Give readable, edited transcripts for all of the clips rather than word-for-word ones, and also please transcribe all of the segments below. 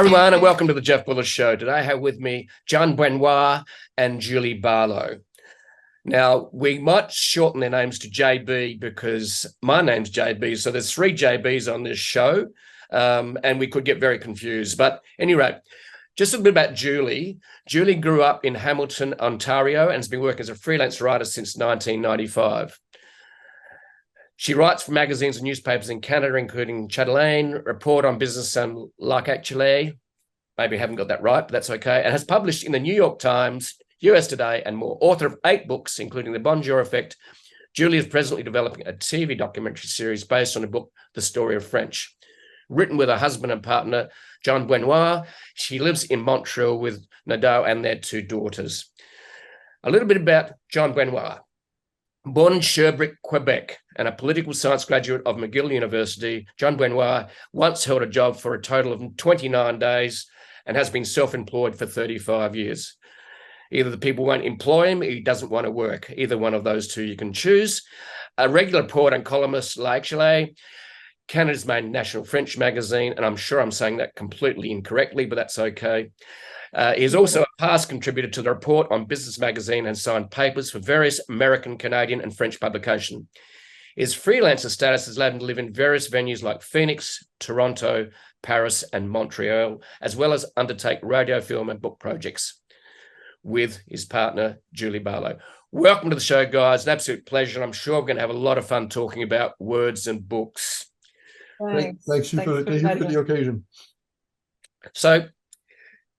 everyone, and welcome to the Jeff Bullis Show. Today I have with me Jean-Benoit and 𝓲𝓵. Now, we might shorten their names to JB because my name's JB, so there's three JBs on this show, and we could get very confused. But anyway, just a bit about Julie. Julie grew up in Hamilton, Ontario, and has been working as a freelance writer since 1995. She writes for magazines and newspapers in Canada, including 𝓬𝓲𝓵𝓻, Report on Business and 𝓦𝓱𝓪𝓽. Maybe I haven't got that right, but that's okay. And has published in the New York Times, US Today, and more. Author of 8 books, including The 𝓵𝓪𝓻𝓷 Effect. Julie is presently developing a TV documentary series based on the book, The Story of French. Written with her husband and partner, Jean-Benoit. She lives in Montreal with Nadeau and their 2 daughters. A little bit about Jean-Benoit. Born in Sherbrooke, Quebec, and a political science graduate of McGill University, Jean-Benoit once held a job for a total of 29 days and has been self-employed for 35 years. Either the people won't employ him, he doesn't want to work. Either one of those two you can choose. A regular reporter and columnist, 𝓤𝓪, Canada's main national French magazine, and I'm sure I'm saying that completely incorrectly, but that's okay. He is also a past contributor to the Report on Business magazine and signed papers for various American, Canadian, and French publications. His freelancer status has allowed him to live in various venues like Phoenix, Toronto, Paris, and Montreal, as well as undertake radio, film, and book projects with his partner, 𝓲𝓵. Welcome to the show, guys. An absolute pleasure. I'm sure we're going to have a lot of fun talking about words and books. Thanks you for the occasion. So,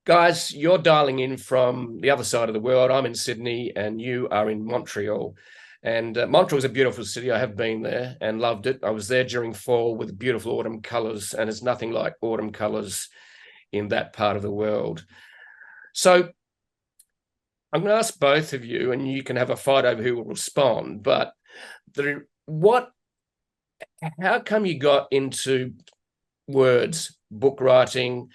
guys, you're dialing in from the other side of the world. I'm in Sydney and you are in Montreal. And Montreal is a beautiful city. I have been there and loved it. I was there during fall with beautiful autumn colours, and there's nothing like autumn colours in that part of the world. So I'm going to ask both of you, and you can have a fight over who will respond, but how come you got into words, book writing,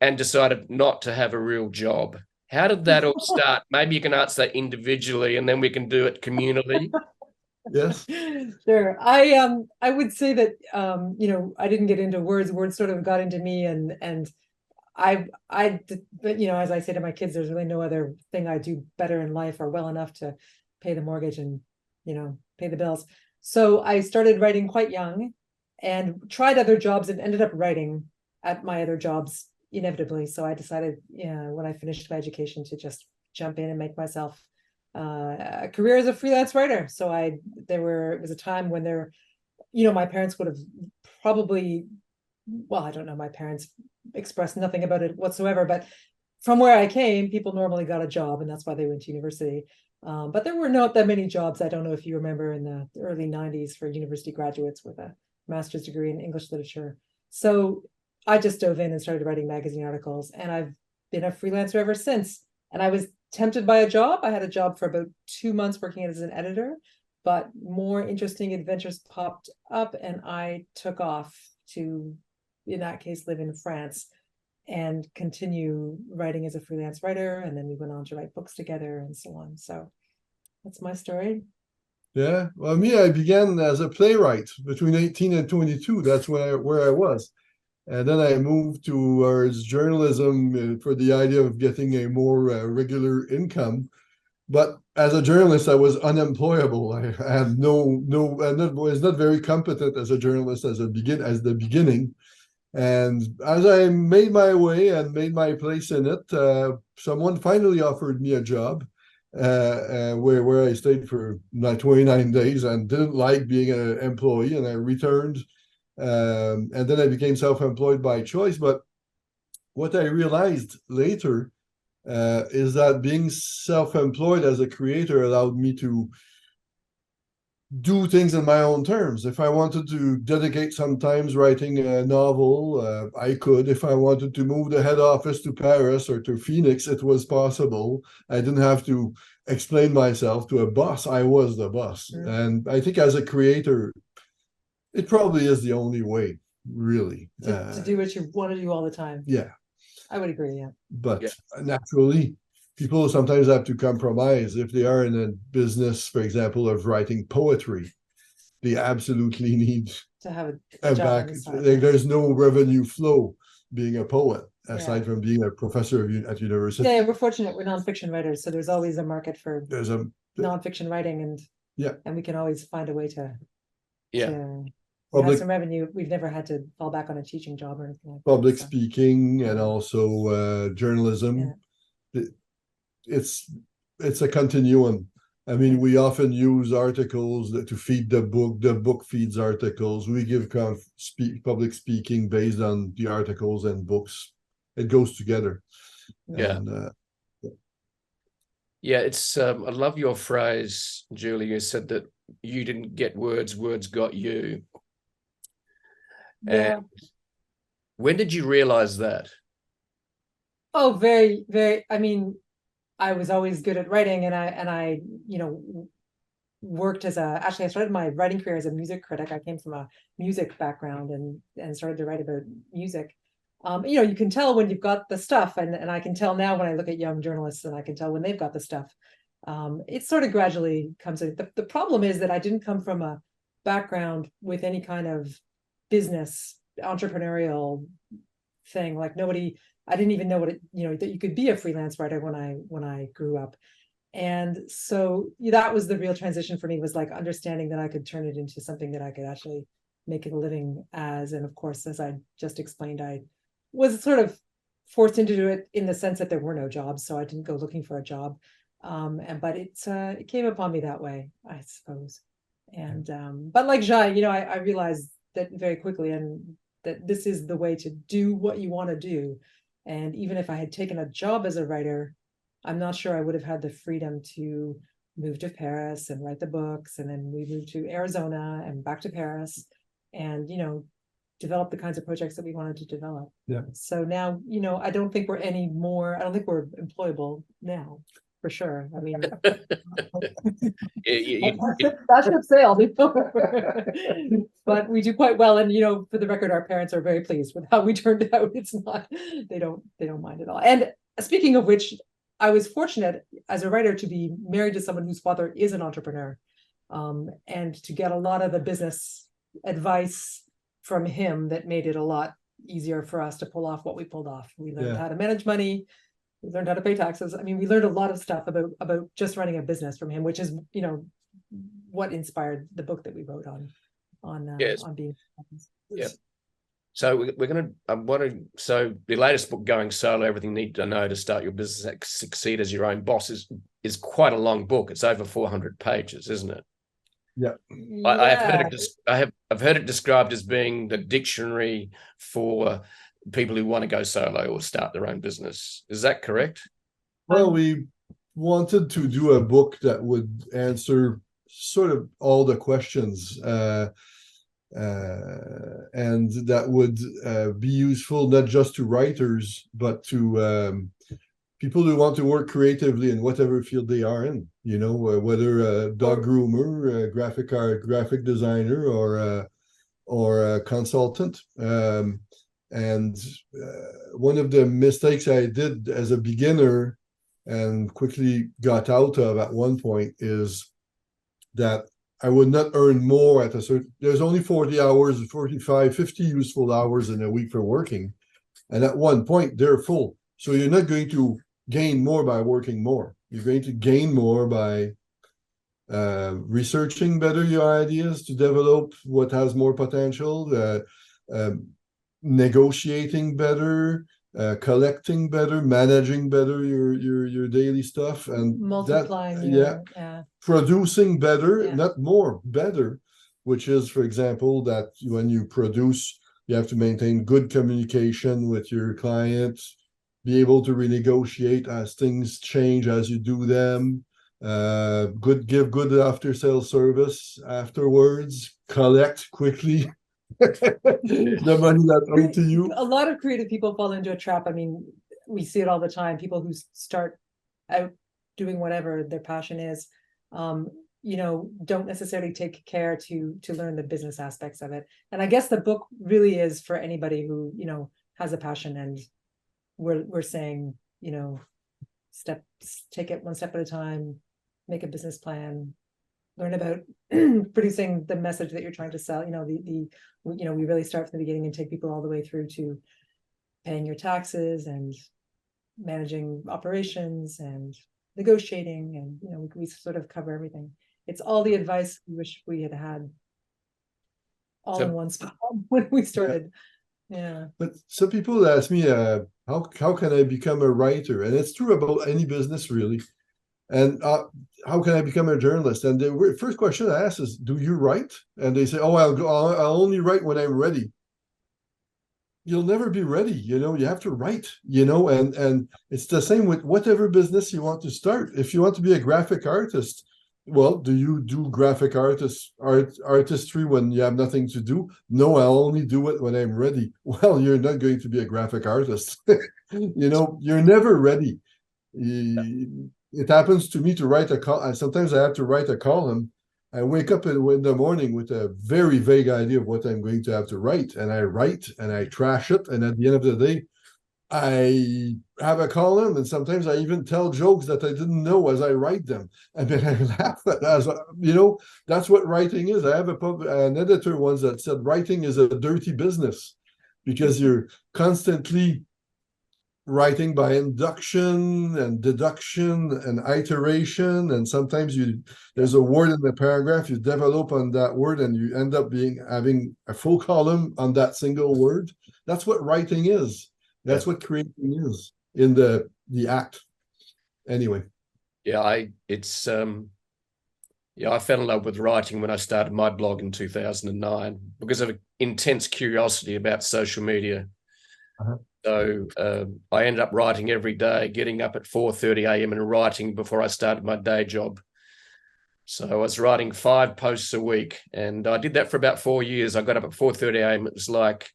and decided not to have a real job? How did that all start? Maybe you can answer that individually and then we can do it communally. Yes. Sure. I would say that I didn't get into words. Words sort of got into me, and but as I say to my kids, there's really no other thing I do better in life or well enough to pay the mortgage and pay the bills. So I started writing quite young and tried other jobs and ended up writing at my other jobs inevitably. So I decided, when I finished my education, to just jump in and make myself a career as a freelance writer. So it was a time when my parents would have probably, well, I don't know, my parents expressed nothing about it whatsoever, but from where I came, people normally got a job, and that's why they went to university. But there were not that many jobs. I don't know if you remember in the early 90s for university graduates with a master's degree in English literature. So I just dove in and started writing magazine articles, and I've been a freelancer ever since. And I was tempted by a job. I had a job for about 2 months working as an editor, but more interesting adventures popped up, and I took off to, in that case, live in France and continue writing as a freelance writer. And then we went on to write books together and so on. So that's my story. Yeah. Well, me, I began as a playwright between 18 and 22. That's where I was. And then I moved towards journalism for the idea of getting a more regular income. But as a journalist, I was unemployable. I had was not very competent as a journalist as the beginning. And as I made my way and made my place in it, someone finally offered me a job where I stayed for 29 days and didn't like being an employee, and I returned. And then I became self-employed by choice. But what I realized later is that being self-employed as a creator allowed me to do things on my own terms. If I wanted to dedicate some times writing a novel, I could. If I wanted to move the head office to Paris or to Phoenix, it was possible. I didn't have to explain myself to a boss. I was the boss. Mm-hmm. And I think as a creator, it probably is the only way, really. To do what you want to do all the time. Yeah. I would agree, yeah. But naturally, people sometimes have to compromise. If they are in a business, for example, of writing poetry, they absolutely need to have a job back. There's no revenue flow. being a poet, aside from being a professor at university. Yeah, we're fortunate. We're nonfiction writers, so there's always a market for There's a nonfiction writing, and we can always find a way to have some revenue. We've never had to fall back on a teaching job or anything like public that, speaking and also journalism. It's a continuum. I mean, we often use articles to feed the book feeds articles. We give public speaking based on the articles and books. It goes together. It's I love your phrase, Julie. You said that you didn't get words got you. And when did you realize that? Oh, very, very. I mean, I was always good at writing, and I worked actually I started my writing career as a music critic. I came from a music background and started to write about music. You can tell when you've got the stuff, and I can tell now when I look at young journalists, and I can tell when they've got the stuff. It sort of gradually comes in. The problem is that I didn't come from a background with any kind of business entrepreneurial thing. Like I didn't even know that you could be a freelance writer when I grew up. And so that was the real transition for me, was like understanding that I could turn it into something that I could actually make a living as. And of course, as I just explained, I was sort of forced into it in the sense that there were no jobs, so I didn't go looking for a job. But it came upon me that way, I suppose. And but like Jean, I realized that very quickly, and that this is the way to do what you want to do. And even if I had taken a job as a writer, I'm not sure I would have had the freedom to move to Paris and write the books. And then we moved to Arizona and back to Paris and, develop the kinds of projects that we wanted to develop. Yeah. So now, I don't think we're employable now, for sure. I mean, that ship sailed. But we do quite well, and for the record, our parents are very pleased with how we turned out. It's not, they don't mind at all. And speaking of which, I was fortunate as a writer to be married to someone whose father is an entrepreneur, and to get a lot of the business advice from him that made it a lot easier for us to pull off what we pulled off. We learned how to manage money. We learned how to pay taxes. I mean, we learned a lot of stuff about just running a business from him, which is, what inspired the book that we wrote on being. Yeah. So so the latest book, Going Solo, Everything You Need to Know to Start Your Business and Succeed as Your Own Boss, is quite a long book. It's over 400 pages, isn't it? Yeah. I've heard it described as being the dictionary for people who want to go solo or start their own business. Is that correct? Well, we wanted to do a book that would answer sort of all the questions, and that would be useful not just to writers, but to people who want to work creatively in whatever field they are in, whether a dog groomer, a graphic designer, or a consultant. And one of the mistakes I did as a beginner and quickly got out of at one point is that I would not earn more at there's only 40 hours, 45, 50 useful hours in a week for working. And at one point they're full. So you're not going to gain more by working more. You're going to gain more by researching better your ideas to develop what has more potential, negotiating better, collecting better, managing better your daily stuff, and multiplying, producing better, not more, better, which is, for example, that when you produce, you have to maintain good communication with your clients, be able to renegotiate as things change as you do them, give good after sales service afterwards, collect quickly the money that's owed to you. A lot of creative people fall into a trap. I mean, we see it all the time. People who start out doing whatever their passion is, don't necessarily take care to learn the business aspects of it. And I guess the book really is for anybody who, has a passion, and we're saying, take it one step at a time, make a business plan, learn about producing the message that you're trying to sell. We really start from the beginning and take people all the way through to paying your taxes and managing operations and negotiating, and we sort of cover everything. It's all the advice we wish we had had all in one spot when we started. Yeah. But some people ask me, how can I become a writer? And it's true about any business, really. And how can I become a journalist? And the first question I ask is, do you write? And they say, oh, I'll only write when I'm ready. You'll never be ready, you have to write, and it's the same with whatever business you want to start. If you want to be a graphic artist, well, do you do graphic artistry when you have nothing to do? No, I'll only do it when I'm ready. Well, you're not going to be a graphic artist. You're never ready. It happens to me to write sometimes I have to write a column. I wake up in the morning with a very vague idea of what I'm going to have to write, and I write and I trash it, and at the end of the day, I have a column, and sometimes I even tell jokes that I didn't know as I write them, and then I laugh at that's what writing is. I have an editor once that said writing is a dirty business because you're constantly writing by induction and deduction and iteration, and sometimes there's a word in the paragraph, you develop on that word, and you end up having a full column on that single word. That's what writing is. That's what creating is in the act. Anyway. Yeah, I fell in love with writing when I started my blog in 2009 because of intense curiosity about social media. So I ended up writing every day, getting up at 4:30 a.m. and writing before I started my day job. So I was writing 5 posts a week, and I did that for about 4 years. I got up at 4:30 a.m. It was like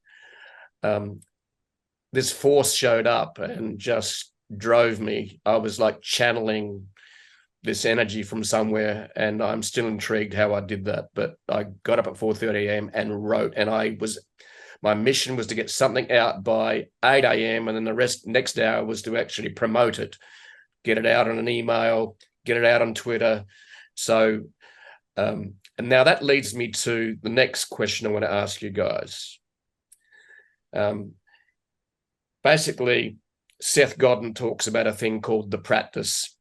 this force showed up and just drove me. I was like channeling this energy from somewhere, and I'm still intrigued how I did that. But I got up at 4:30 a.m. and wrote, and my mission was to get something out by 8 a.m. and then the next hour was to actually promote it, get it out on an email, get it out on Twitter. So, and now that leads me to the next question I want to ask you guys. Basically, Seth Godin talks about a thing called the practice.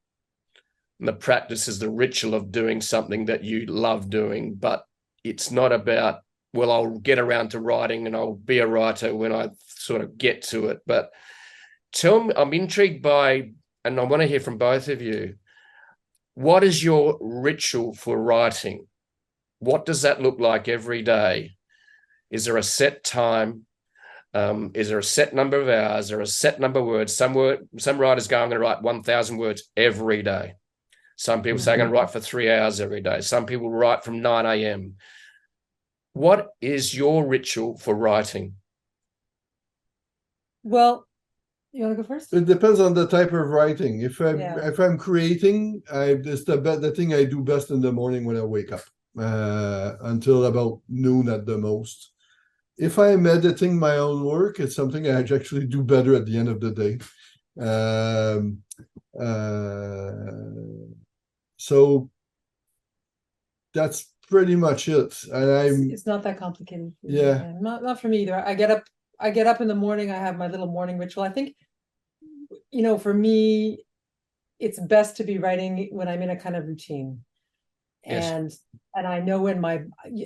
And the practice is the ritual of doing something that you love doing, but it's not about, well, I'll get around to writing and I'll be a writer when I sort of get to it. But tell me, I'm intrigued by, and I want to hear from both of you, what is your ritual for writing? What does that look like every day? Is there a set time? Is there a set number of hours or a set number of words? Some writers go, I'm going to write 1,000 words every day. Some people say I'm going to write for 3 hours every day. Some people write from 9 a.m. What is your ritual for writing? Well, you want to go first? It depends on the type of writing. If I'm creating, it's the thing I do best in the morning when I wake up, until about noon at the most. If I'm editing my own work, it's something I actually do better at the end of the day. So that's pretty much it. And it's not that complicated. Yeah. Not for me either. I get up in the morning, I have my little morning ritual. I think, for me, it's best to be writing when I'm in a kind of routine. Yes. And I know when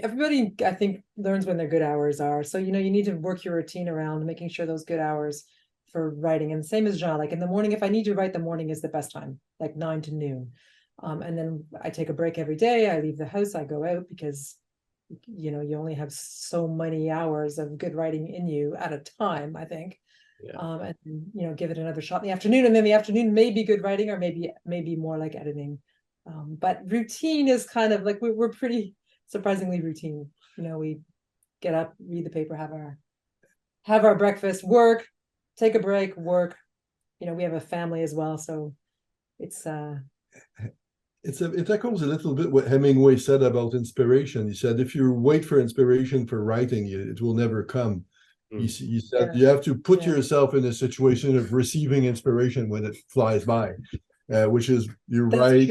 everybody, I think, learns when their good hours are. So, you need to work your routine around making sure those good hours for writing. And same as Jean, like in the morning, if I need to write, the morning is the best time, like 9 to noon. And then I take a break every day. I leave the house, I go out, because, you only have so many hours of good writing in you at a time, I think. Yeah. And, give it another shot in the afternoon. And then the afternoon may be good writing, or maybe more like editing. But routine is kind of like, we're pretty surprisingly routine. We get up, read the paper, have our breakfast, work, take a break, work. We have a family as well, so it's it echoes a little bit what Hemingway said about inspiration. He said, if you wait for inspiration for writing, it will never come. He said, you have to put yourself in a situation of receiving inspiration when it flies by. Which is you write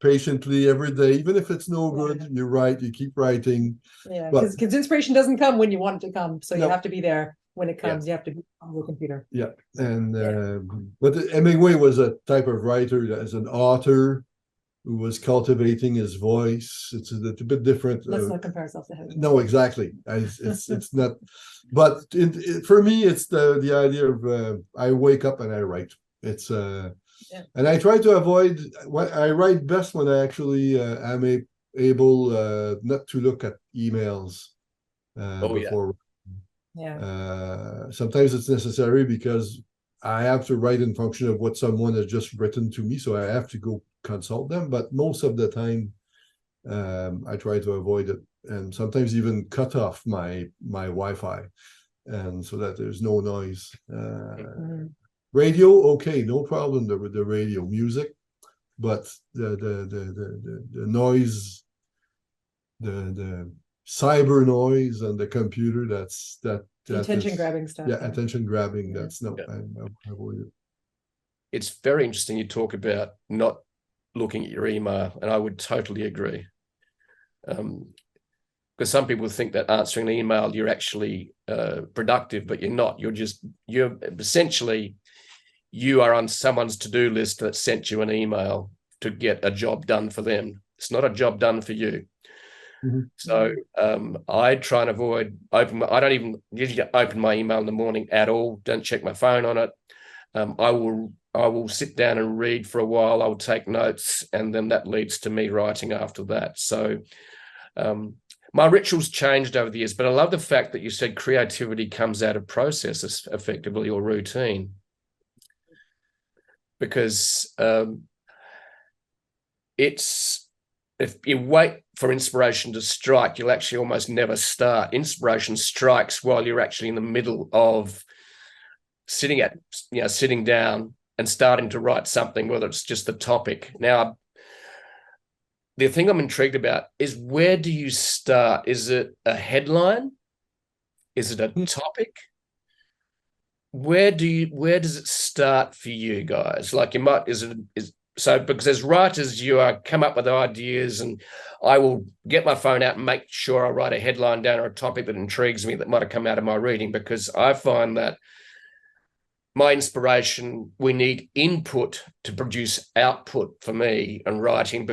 patiently every day, even if it's no good. You keep writing. Yeah, because inspiration doesn't come when you want it to come, so you have to be there when it comes. You have to be on your computer. Yeah, and but Hemingway was a type of writer that, as an author, who was cultivating his voice. It's a bit different. Let's not compare ourselves to Hemingway. No, exactly. It's not. But for me, it's the idea of I wake up and I write. It's and I try to avoid. I write best when I actually am able not to look at emails before. Sometimes it's necessary because I have to write in function of what someone has just written to me, so I have to go consult them. But most of the time, I try to avoid it, and sometimes even cut off my Wi-Fi, and so that there's no noise. Radio, okay, no problem with the radio music, but the noise, the cyber noise on the computer, that attention grabbing stuff. Yeah, attention grabbing. That's no. I avoid it. It's very interesting you talk about not looking at your email, and I would totally agree. Because some people think that answering an email, you're actually productive, but you're not. You're essentially, you are on someone's to-do list that sent you an email to get a job done for them. It's not a job done for you. So I try and avoid I don't even usually open my email in the morning at all. Don't check my phone on it. I will sit down and read for a while. I will take notes, and then that leads to me writing after that. So my rituals changed over the years, but I love the fact that you said creativity comes out of processes, effectively, or routine, because if you wait for inspiration to strike, you'll actually almost never start. Inspiration strikes while you're actually in the middle of sitting down and starting to write something, whether it's just the topic. Now, the thing I'm intrigued about is, where do you start? Is it a headline? Is it a topic? Where does it start for you guys? Like, so because as writers, you come up with ideas, and I will get my phone out and make sure I write a headline down or a topic that intrigues me that might have come out of my reading, because I find that my inspiration, we need input to produce output for me and writing,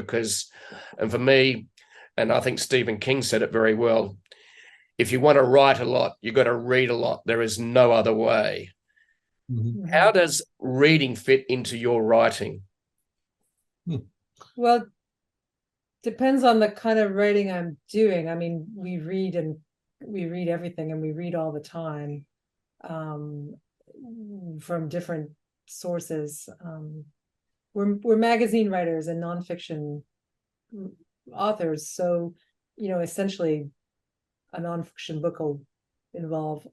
and for me, and I think Stephen King said it very well, if you want to write a lot, you've got to read a lot. There is no other way. How does reading fit into your writing? Well, depends on the kind of writing I'm doing. I mean, we read everything, and we read all the time from different sources. We're magazine writers and nonfiction authors, so essentially a nonfiction book will involve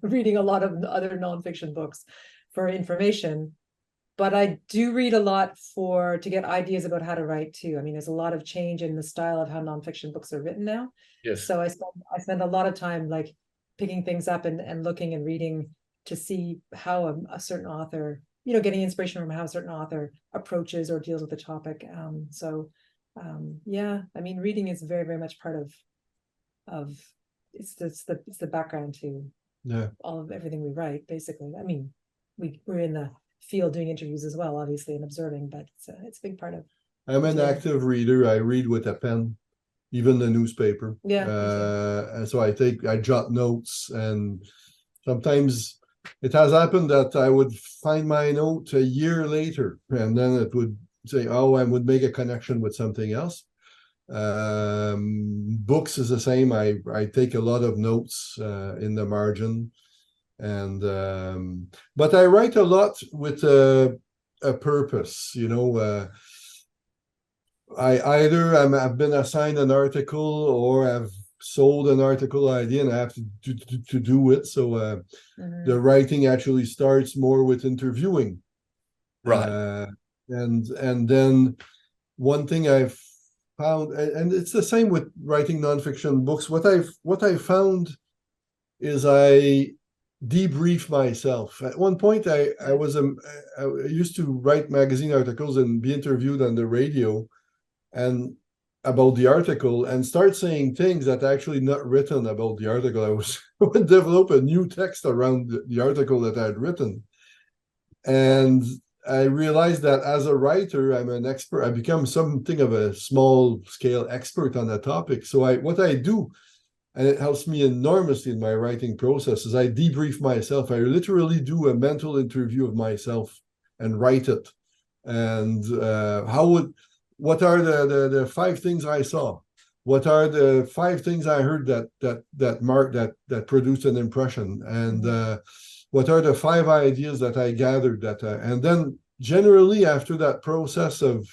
reading a lot of other nonfiction books for information. But I do read a lot to get ideas about how to write too. I mean, there's a lot of change in the style of how nonfiction books are written now. Yes. So I spend a lot of time like picking things up and looking and reading to see how a certain author, getting inspiration from how a certain author approaches or deals with the topic. Yeah, I mean, reading is very, very much part of it's the background to all of everything we write, basically. I mean, we're in the field doing interviews as well, obviously, and observing, but it's a big part of. I'm an active reader. I read with a pen, even the newspaper. And so I jot notes, and sometimes it has happened that I would find my note a year later, and then it would say, oh, I would make a connection with something else. Books is the same. I take a lot of notes in the margin. And but I write a lot with a purpose, I've been assigned an article, or I've sold an article idea, and I have to do it. So the writing actually starts more with interviewing, right? And then one thing I've found, and it's the same with writing nonfiction books. What I've found is I debrief myself. At one point, I used to write magazine articles and be interviewed on the radio, and about the article and start saying things that are actually not written about the article. I would develop a new text around the article that I had written. And I realized that as a writer, I'm an expert. I become something of a small scale expert on that topic. So what I do, and it helps me enormously in my writing process, is I debrief myself. I literally do a mental interview of myself and write it. And what are the 5 things I saw? What are the 5 things I heard that produced an impression? And what are the 5 ideas that I gathered and then generally after that process of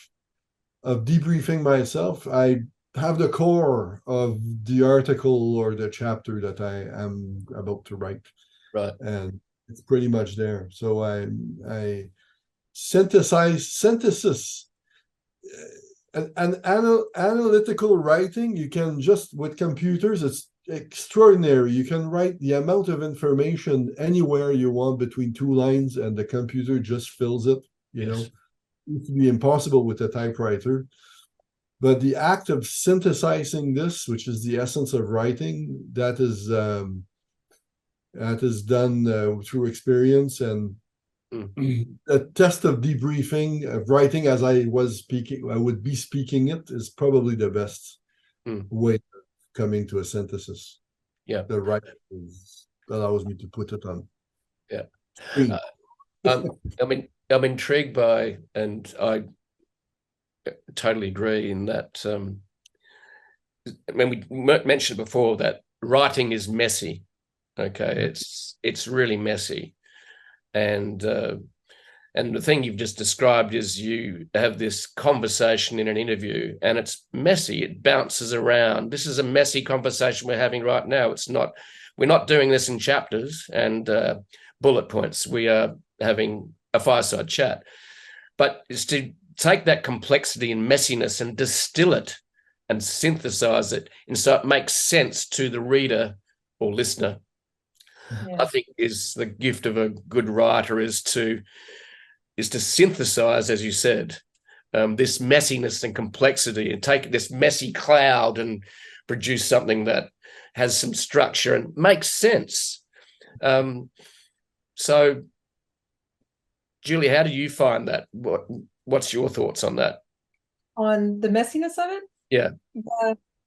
debriefing myself, I have the core of the article or the chapter that I am about to write. Right. And it's pretty much there. So I synthesis and analytical writing, you can just, with computers, it's extraordinary. You can write the amount of information anywhere you want between 2 lines, and the computer just fills it. You know, it used to be impossible with a typewriter. But the act of synthesizing this, which is the essence of writing, that is done through experience. And a test of debriefing, of writing as I would be speaking it, is probably the best way of coming to a synthesis. Yeah. The writing allows me to put it on. Yeah. I'm intrigued by, and I totally agree in that. When we mentioned before that writing is messy. Okay, it's really messy. And the thing you've just described is you have this conversation in an interview and it's messy. It bounces around. This is a messy conversation we're having right now. We're not doing this in chapters and bullet points. We are having a fireside chat. But it's to take that complexity and messiness and distill it and synthesize it, and so it makes sense to the reader or listener. I think is the gift of a good writer is to synthesize, as you said, this messiness and complexity, and take this messy cloud and produce something that has some structure and makes sense. So, Julie, how do you find that? What's your thoughts on that? On the messiness of it? Yeah.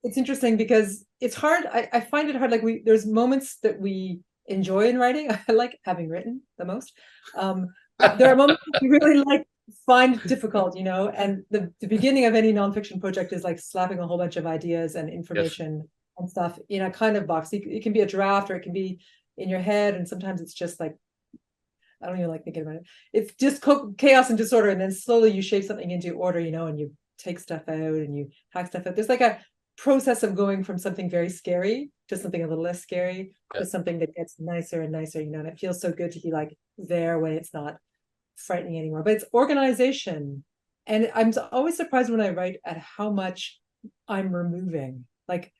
It's interesting because it's hard. I find it hard. Like there's moments that we enjoy in writing. I like having written the most. There are moments that we really find difficult, and the beginning of any nonfiction project is like slapping a whole bunch of ideas and information and stuff in a kind of box. It can be a draft or it can be in your head, and sometimes it's just like, I don't even like thinking about it. It's just chaos and disorder, and then slowly you shape something into order, and you take stuff out and you hack stuff out. There's like a process of going from something very scary to something a little less scary to something that gets nicer and nicer, and it feels so good to be like there when it's not frightening anymore. But it's organization, and I'm always surprised when I write at how much I'm removing. Like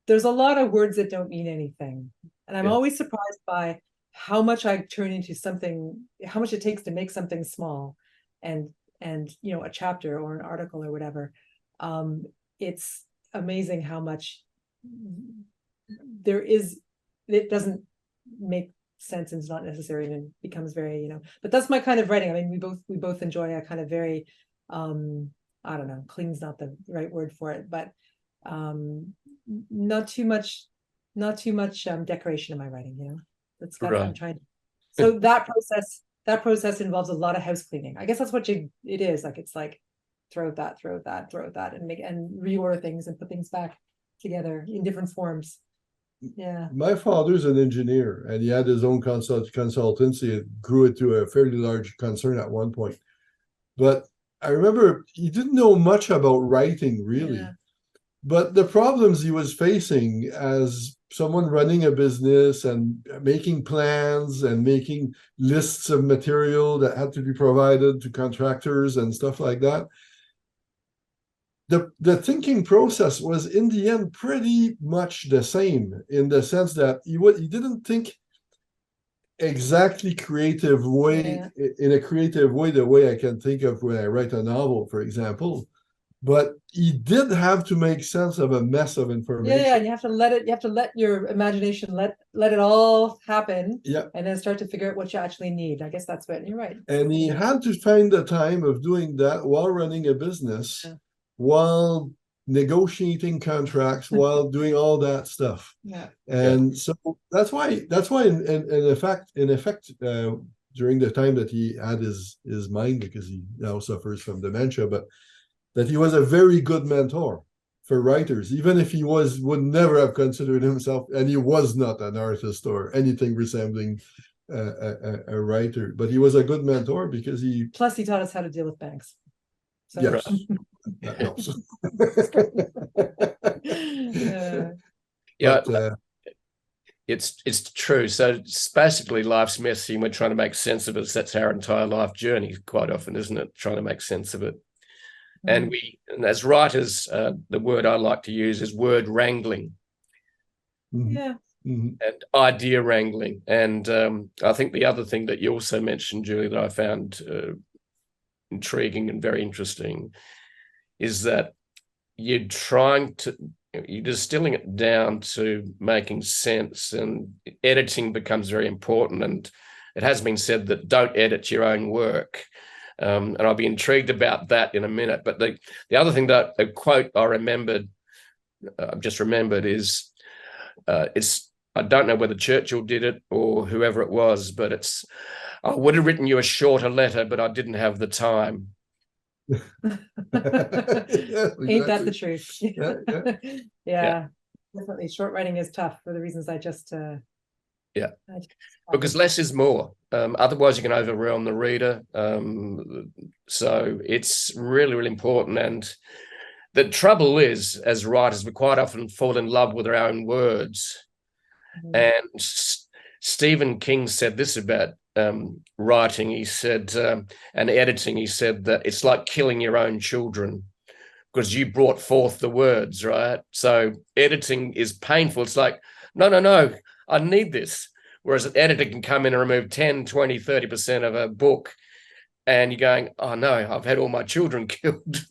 there's a lot of words that don't mean anything, and I'm always surprised by how much I turn into something, how much it takes to make something small, and a chapter or an article or whatever. It's amazing how much there is. It doesn't make sense and it's not necessary, and it becomes very, but that's my kind of writing. I mean, we both enjoy a kind of very I don't know, clean's not the right word for it, but not too much decoration in my writing, that's got I'm trying to, so that process involves a lot of house cleaning. I guess that's what it is. Like it's like throw that and reorder things and put things back together in different forms. Yeah. My father's an engineer, and he had his own consultancy. It grew it to a fairly large concern at one point. But I remember he didn't know much about writing, really. Yeah. But the problems he was facing as someone running a business and making plans and making lists of material that had to be provided to contractors and stuff like that, the thinking process was in the end pretty much the same, in the sense that he didn't think exactly creative way, in a creative way, the way I can think of when I write a novel, for example. but he did have to make sense of a mess of information. Yeah, and you have to let your imagination let it all happen. Yeah. And then start to figure out what you actually need. I guess that's what you're right. And he had to find the time of doing that while running a business, while negotiating contracts, while doing all that stuff. Yeah. And so that's why in effect during the time that he had his mind, because he now suffers from dementia, but that he was a very good mentor for writers, even if he would never have considered himself, and he was not an artist or anything resembling a writer, but he was a good mentor because he. Plus, he taught us how to deal with banks. So. Yes, that helps. It's true. So it's basically life's messy, and we're trying to make sense of it. That's our entire life journey, quite often, isn't it? Trying to make sense of it. And as writers, the word I like to use is word wrangling. Yeah. And idea wrangling. And I think the other thing that you also mentioned, Julie, that I found intriguing and very interesting is that you're distilling it down to making sense, and editing becomes very important. And it has been said that don't edit your own work. And I'll be intrigued about that in a minute. But the other thing, that a quote I've just remembered is, I don't know whether Churchill did it or whoever it was, but it's, I would have written you a shorter letter, but I didn't have the time. Yes, exactly. Ain't that the truth? Yeah, definitely. Short writing is tough for the reasons I just because less is more. Otherwise, you can overwhelm the reader. So it's really, really important. And the trouble is, as writers, we quite often fall in love with our own words. And Stephen King said this about writing. He said, and editing, he said that it's like killing your own children, because you brought forth the words, right? So editing is painful. It's like, no, I need this. Whereas an editor can come in and remove 10, 20, 30% of a book, and you're going, oh no, I've had all my children killed.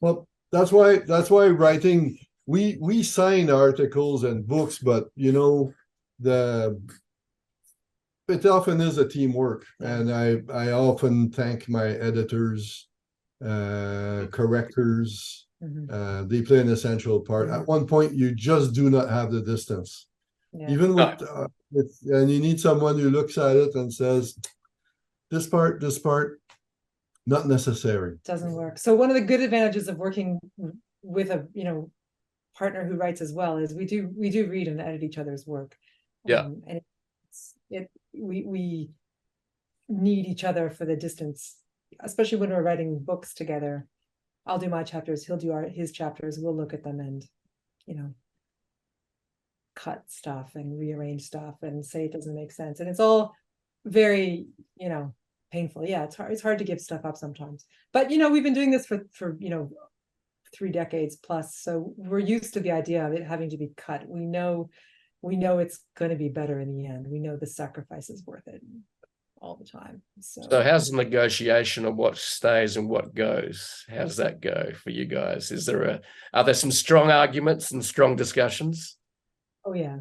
Well, that's why writing, we sign articles and books, but you know, it often is a teamwork. And I often thank my editors, correctors. They play an essential part. At one point, you just do not have the distance. Even with and you need someone who looks at it and says, this part, not necessary. Doesn't work. So one of the good advantages of working with a partner who writes as well is we do read and edit each other's work. And we need each other for the distance, especially when we're writing books together. I'll do my chapters, he'll do his chapters. We'll look at them and cut stuff and rearrange stuff and say it doesn't make sense, and it's all very painful. It's hard to give stuff up sometimes, but we've been doing this for 3 decades plus, so we're used to the idea of it having to be cut. We know it's going to be better in the end. We know the sacrifice is worth it all the time. So how's the negotiation of what stays and what goes? How does that go for you guys? Are there some strong arguments and strong discussions? Oh yeah.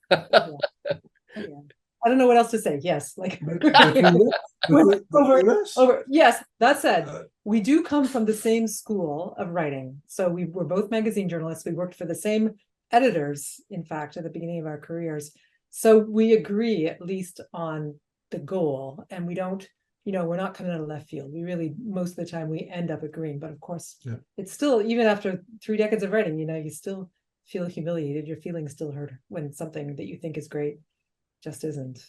I don't know what else to say. Yes, like over. Yes, that said, we do come from the same school of writing. So we were both magazine journalists. We worked for the same editors, in fact, at the beginning of our careers. So we agree at least on the goal, and we don't, we're not coming out of left field. We really, most of the time, we end up agreeing. But of course, it's still, even after 3 decades of writing, you still feel humiliated. Your feelings still hurt when something that you think is great just isn't.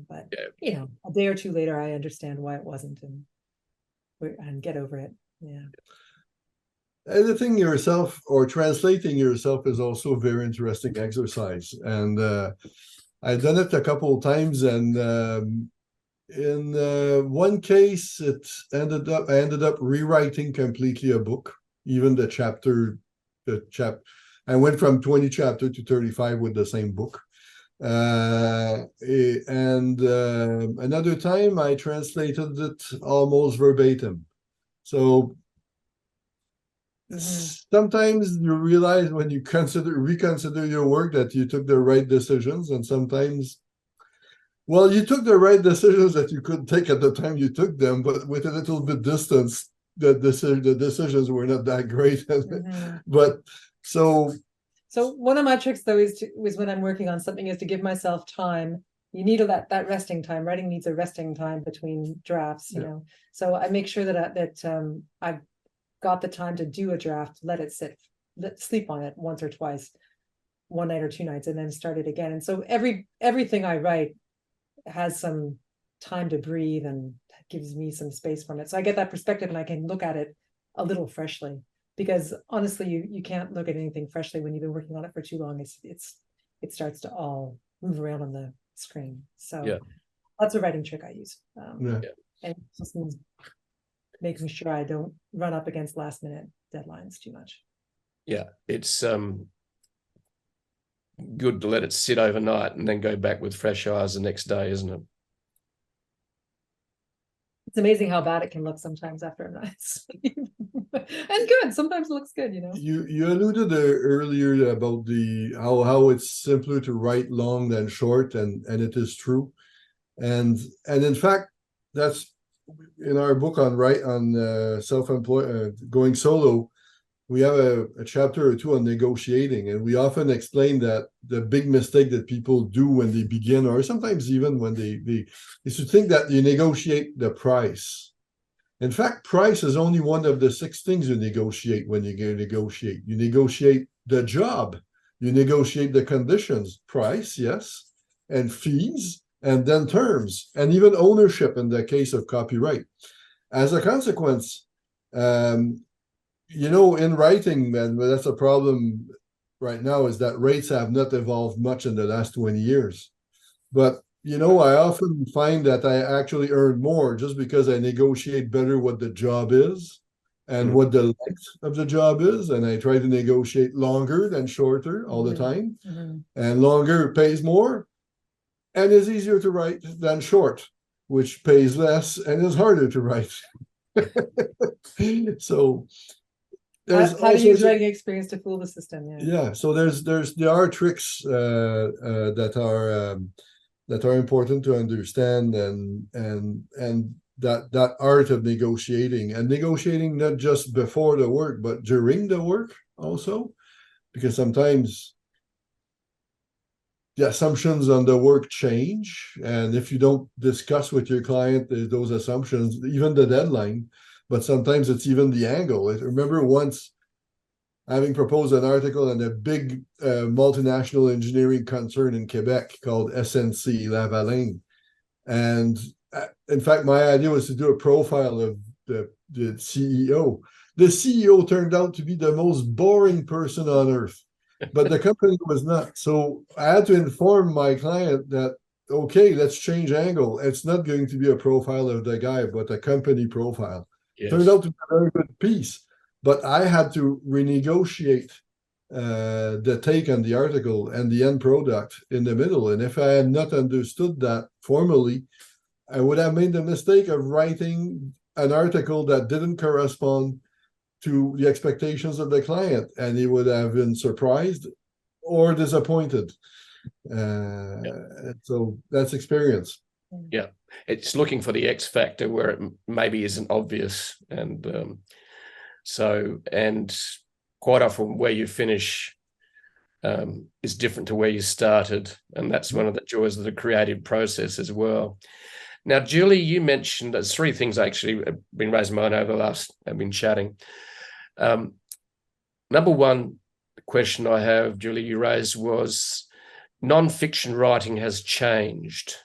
But a day or two later, I understand why it wasn't, and get over it. Editing yourself or translating yourself is also a very interesting exercise, and I've done it a couple of times, and in one case I ended up rewriting completely a book, even I went from 20 chapters to 35 with the same book. And another time I translated it almost verbatim. So sometimes you realize when you reconsider your work that you took the right decisions, and sometimes, well, you took the right decisions that you couldn't take at the time you took them, but with a little bit distance, the decisions were not that great. But so one of my tricks though is when I'm working on something is to give myself time. You need that resting time. Writing needs a resting time between drafts, you know. So I make sure that I've got the time to do a draft, let it sit, sleep on it once or twice, one night or two nights, and then start it again. And so everything I write has some time to breathe and gives me some space from it. So I get that perspective and I can look at it a little freshly, because honestly, you can't look at anything freshly when you've been working on it for too long. It starts to all move around on the screen. So that's a writing trick I use. And it just means making sure I don't run up against last minute deadlines too much. Yeah, it's good to let it sit overnight and then go back with fresh eyes the next day, isn't it? It's amazing how bad it can look sometimes after a night's sleep. And good, sometimes it looks good, you know. You alluded earlier about how it's simpler to write long than short, and it is true. And in fact, that's in our book on self-employed, going solo. We have a chapter or two on negotiating, and we often explain that the big mistake that people do when they begin, or sometimes even when they is to think that you negotiate the price. In fact, price is only one of the 6 things you negotiate when you negotiate. You negotiate the job, you negotiate the conditions, price, yes, and fees, and then terms, and even ownership in the case of copyright. As a consequence, you know, in writing, man, that's a problem right now, is that rates have not evolved much in the last 20 years. But, you know, I often find that I actually earn more just because I negotiate better what the job is and what the length of the job is. And I try to negotiate longer than shorter all the time. And longer pays more and is easier to write than short, which pays less and is harder to write. So how to use writing experience to fool the system. So there are tricks that are important to understand, and that art of negotiating, and negotiating not just before the work but during the work also, because sometimes the assumptions on the work change, and if you don't discuss with your client those assumptions, even the deadline, but sometimes it's even the angle. I remember once having proposed an article in a big multinational engineering concern in Quebec called SNC Lavalin. And in fact, my idea was to do a profile of the CEO. The CEO turned out to be the most boring person on earth, but the company was not. So I had to inform my client that, okay, let's change angle. It's not going to be a profile of the guy, but a company profile. Turned out to be a very good piece, but I had to renegotiate the take on the article and the end product in the middle. And if I had not understood that formally, I would have made the mistake of writing an article that didn't correspond to the expectations of the client, and he would have been surprised or disappointed. So that's experience. Yeah, it's looking for the X factor where it maybe isn't obvious, and quite often where you finish is different to where you started, and that's one of the joys of the creative process as well. Now, Julie, you mentioned there's 3 things actually have been raising my mind over the last. I've been chatting. Number one question I have, Julie, you raised was non-fiction writing has changed.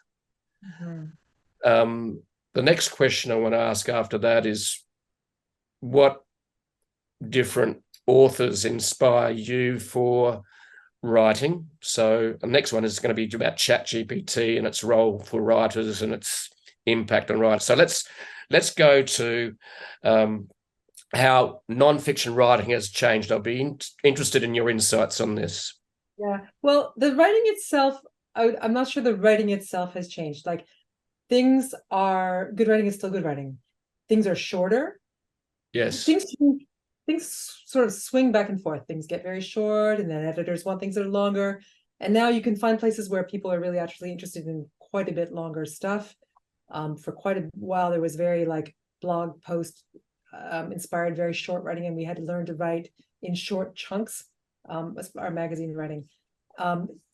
The next question I want to ask after that is, what different authors inspire you for writing? So the next one is going to be about ChatGPT and its role for writers and its impact on writers. So let's go to how non-fiction writing has changed. I'll be interested in your insights on this. Yeah, well, the writing itself, I'm not sure the writing itself has changed. Like, good writing is still good writing. Things are shorter. Yes. Things change things sort of swing back and forth. Things get very short, and then editors want things that are longer. And now you can find places where people are really actually interested in quite a bit longer stuff. For quite a while, there was very like blog post inspired, very short writing, and we had to learn to write in short chunks. Our magazine writing.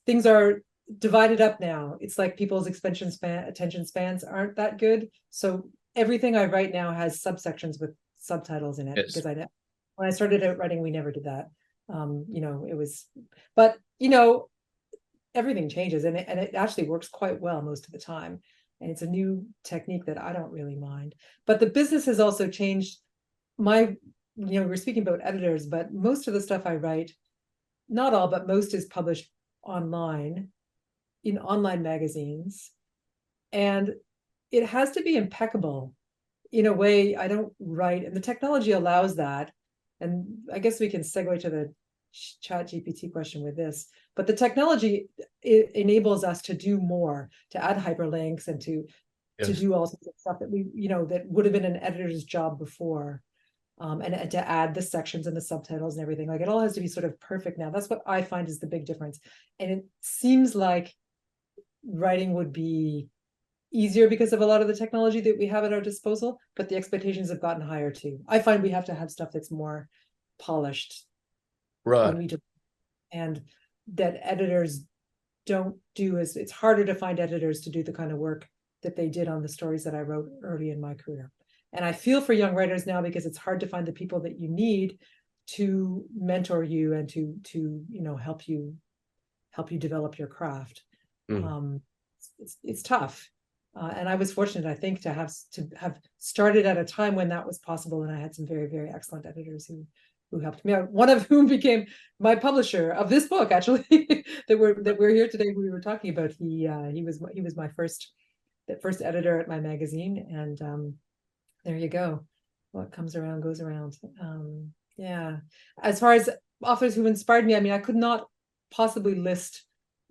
Things are divided up now. It's like people's attention spans aren't that good. So everything I write now has subsections with subtitles in it. Yes. Because when I started out writing, we never did that. It was, but everything changes, and it actually works quite well most of the time. And it's a new technique that I don't really mind. But the business has also changed. We're speaking about editors, but most of the stuff I write, not all, but most, is published online in online magazines. And it has to be impeccable. In a way, I don't write, and the technology allows that. And I guess we can segue to the ChatGPT question with this, but the technology, it enables us to do more, to add hyperlinks and to do all sorts of stuff that that would have been an editor's job before. And to add the sections and the subtitles and everything. Like, it all has to be sort of perfect now. That's what I find is the big difference. And it seems like writing would be easier because of a lot of the technology that we have at our disposal, but the expectations have gotten higher too. I find we have to have stuff that's more polished. Right. And that editors don't do it's harder to find editors to do the kind of work that they did on the stories that I wrote early in my career. And I feel for young writers now, because it's hard to find the people that you need to mentor you and to help you develop your craft. It's tough. And I was fortunate, I think, to have started at a time when that was possible, and I had some very, very excellent editors who helped me out. One of whom became my publisher of this book, actually, that we're here today. We were talking about. He was my first editor at my magazine, and there you go. What comes around goes around. Yeah. As far as authors who inspired me, I mean, I could not possibly list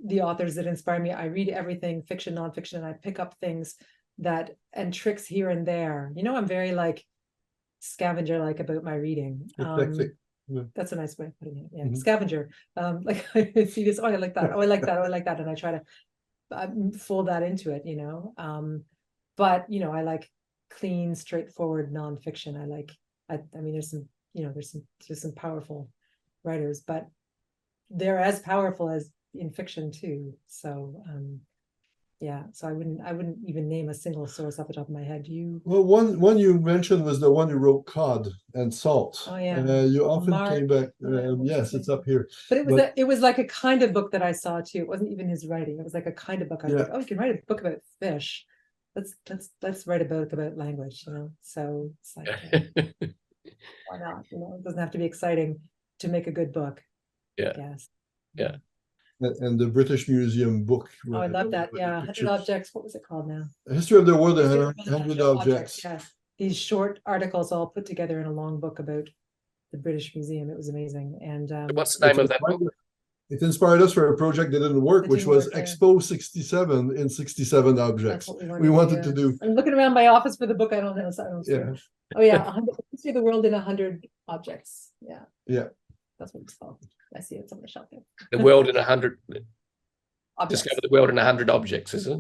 the authors that inspire me. I read everything, fiction, nonfiction, and I pick up things and tricks here and there. I'm very like scavenger about my reading. That's a nice way of putting it. Yeah, scavenger. Like, I see this. Oh, I like that. Oh, I like that. Oh, I like that. And I try to fold that into it. But I like clean, straightforward nonfiction. I mean, there's some powerful writers, but they're as powerful as in fiction too. So so I wouldn't even name a single source off the top of my head. Well, one you mentioned was the one who wrote Cod and Salt. Oh yeah. You often came back. Yes, it's up here. But it was like a kind of book that I saw too. It wasn't even his writing. It was like a kind of book. I was like, oh, you can write a book about fish. Let's write a book about language. So it's like, why not? It doesn't have to be exciting to make a good book. Yeah. Yes. Yeah. And the British Museum book. Oh, I love that. Yeah, 100 Objects. What was it called now? History of the World in 100 Objects. Yes. These short articles all put together in a long book about the British Museum. It was amazing. And what's the name of that book? It inspired us for a project that didn't work, which was Expo 67 in 67 objects. That's what we wanted to do. I'm looking around my office for the book. I don't know. Yeah. Oh yeah, History of the World in 100 Objects. Yeah. Yeah. That's what it's called. I see it's on the shelf there. The world in 100. Discover the world in 100 objects, is it?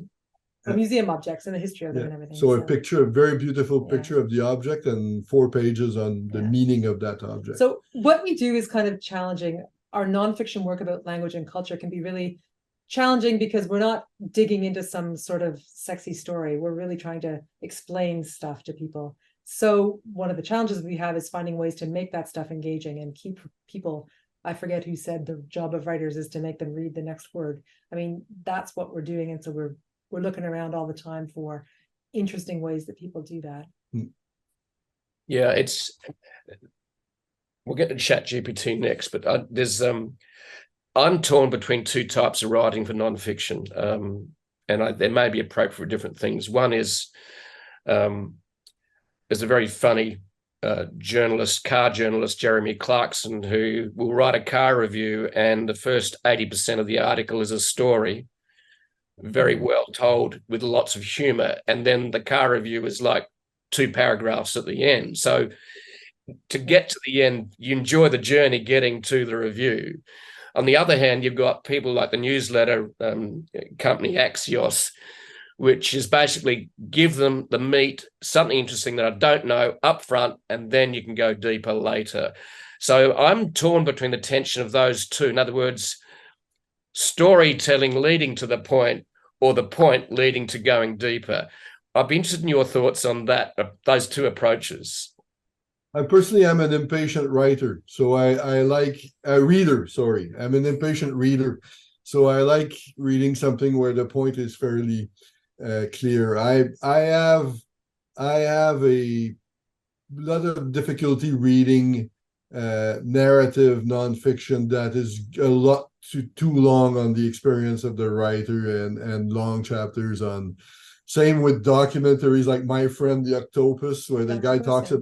Museum objects and the history of them and everything. So a very beautiful picture of the object and 4 pages on the meaning of that object. So what we do is kind of challenging. Our nonfiction work about language and culture can be really challenging because we're not digging into some sort of sexy story. We're really trying to explain stuff to people. So one of the challenges we have is finding ways to make that stuff engaging and keep people. I forget who said the job of writers is to make them read the next word. I mean, that's what we're doing. And so we're looking around all the time for interesting ways that people do that. Yeah, we'll get to ChatGPT next, but I'm torn between 2 types of writing for nonfiction, and they may be appropriate for different things. One is there's a very funny car journalist, Jeremy Clarkson, who will write a car review, and the first 80% of the article is a story, very well told with lots of humor, and then the car review is like 2 paragraphs at the end. So to get to the end, you enjoy the journey getting to the review. On the other hand, you've got people like the newsletter company Axios, which is basically give them the meat, something interesting that I don't know up front, and then you can go deeper later. So I'm torn between the tension of those two. In other words, storytelling leading to the point, or the point leading to going deeper. I'd be interested in your thoughts on that, those two approaches. I personally am an impatient writer, so I like a reader. Sorry, I'm an impatient reader, so I like reading something where the point is fairly clear. I have a lot of difficulty reading narrative nonfiction that is a lot too long on the experience of the writer, and long chapters on. Same with documentaries like My Friend the Octopus, where the guy talks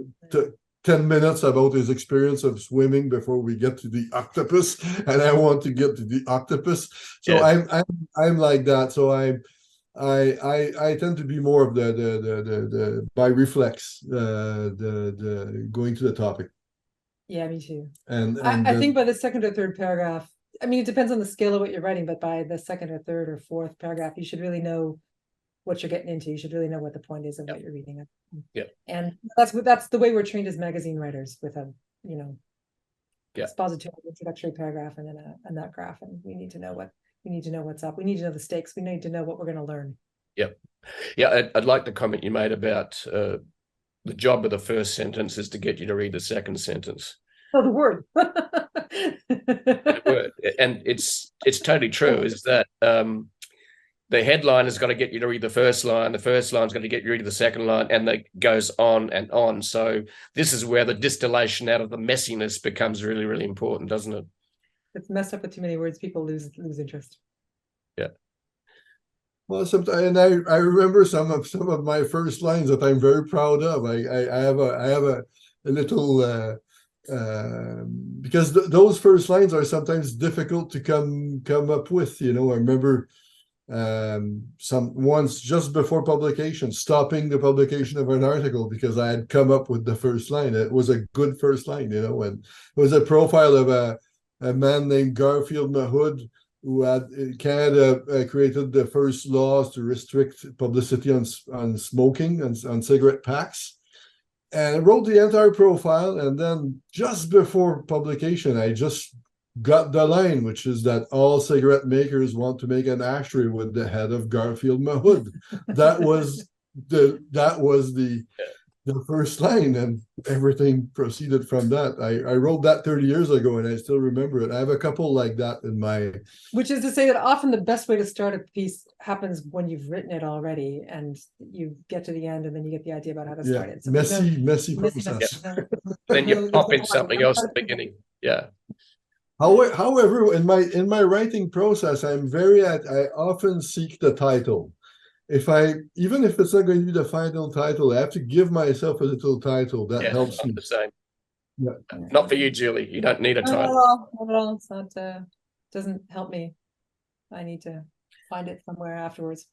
10 minutes about his experience of swimming before we get to the octopus, and I want to get to the octopus. So yeah. I'm like that. So I tend to be more of the by reflex, the going to the topic. Yeah, me too. And I think by the second or third paragraph, I mean, it depends on the scale of what you're writing, but by the second or third or fourth paragraph, you should really know what you're getting into. You should really know what the point is of what you're reading. Yeah. And that's the way we're trained as magazine writers, with a, expository introductory paragraph and then a nut graph. And we need to know what's up. We need to know the stakes. We need to know what we're going to learn. Yep. Yeah. I'd like the comment you made about the job of the first sentence is to get you to read the second sentence. Oh, the word. The word. And it's totally true, is that the headline has got to get you to read the first line. The first line's going to get you to read the second line, and that goes on and on. So this is where the distillation out of the messiness becomes really, really important, doesn't it? It's messed up with too many words. People lose interest. Yeah. Well, sometimes, and I remember some of my first lines that I'm very proud of. I have a little because those first lines are sometimes difficult to come up with. I remember once just before publication, stopping the publication of an article because I had come up with the first line. It was a good first line, and it was a profile of a man named 𝓵𝓮𝓪𝓻𝓷, who had Canada created the first laws to restrict publicity on smoking and on cigarette packs. And I wrote the entire profile, and then just before publication, I just got the line, which is that all cigarette makers want to make an ashtray with the head of 𝓵𝓮𝓪𝓻𝓷. That was the first line, and everything proceeded from that. I wrote that 30 years ago, and I still remember it. I have a couple like that in my... Which is to say that often the best way to start a piece happens when you've written it already, and you get to the end, and then you get the idea about how to start it. So messy process. Then you pop in something else at the beginning. Yeah. However, in my writing process, I often seek the title. Even if it's not going to be the final title, I have to give myself a little title that helps me. The same. Yeah. Not for you, Julie. You don't need a title. Not at all. It's not. Doesn't help me. I need to find it somewhere afterwards.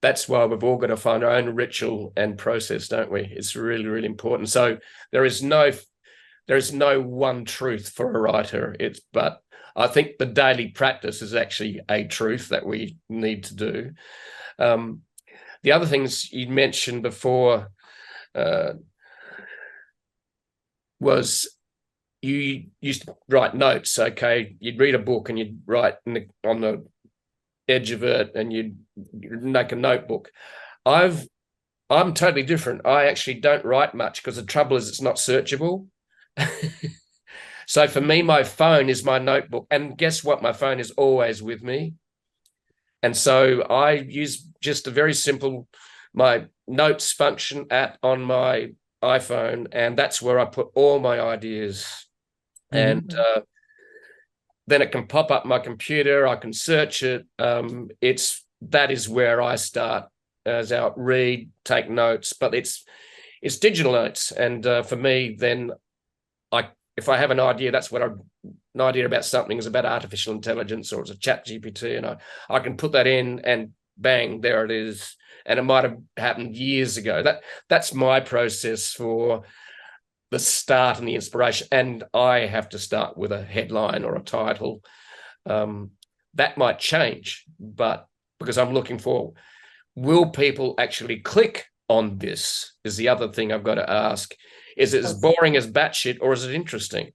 That's why we've all got to find our own ritual and process, don't we? It's really, really important. So there is no one truth for a writer. But I think the daily practice is actually a truth that we need to do. The other things you mentioned before was you used to write notes. Okay, you'd read a book and you'd write on the edge of it, and you'd make a notebook. I'm totally different. I actually don't write much because the trouble is it's not searchable. So for me, my phone is my notebook, and guess what? My phone is always with me. And so I use just a very simple, my notes function app on my iPhone, and that's where I put all my ideas. Mm-hmm. And then it can pop up my computer. I can search it. That is where I start, as I read, take notes, but it's digital notes. And for me, then if I have an idea, that's what an idea about something is about artificial intelligence, or it's a chat GPT, and I can put that in and bang, there it is. And it might have happened years ago. That's my process for the start and the inspiration. And I have to start with a headline or a title. That might change, but because I'm looking for, will people actually click on this is the other thing I've got to ask. Is it as boring as batshit, or is it interesting?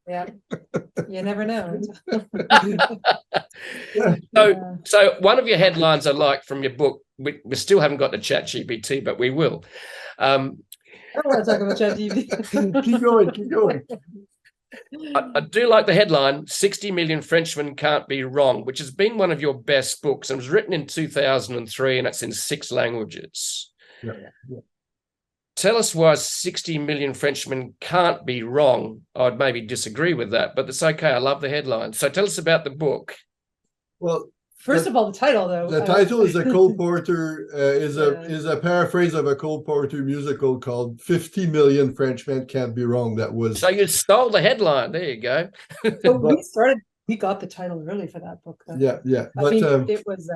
Yeah, you never know. So one of your headlines I like from your book, we still haven't got to ChatGPT, but we will. I don't want to talk about ChatGPT. Keep going. I do like the headline, 60 Million Frenchmen Can't Be Wrong, which has been one of your best books, and was written in 2003, and it's in 6 languages. Yeah. Tell us why 60 million Frenchmen can't be wrong. I'd maybe disagree with that, but it's okay. I love the headline. So tell us about the book. Well, first of all, the title, though. The title is a Cole Porter, is a paraphrase of a Cole Porter musical called 50 Million Frenchmen Can't Be Wrong. That was... So you stole the headline. There you go. So we got the title early for that book, though. Yeah. But I mean, it was,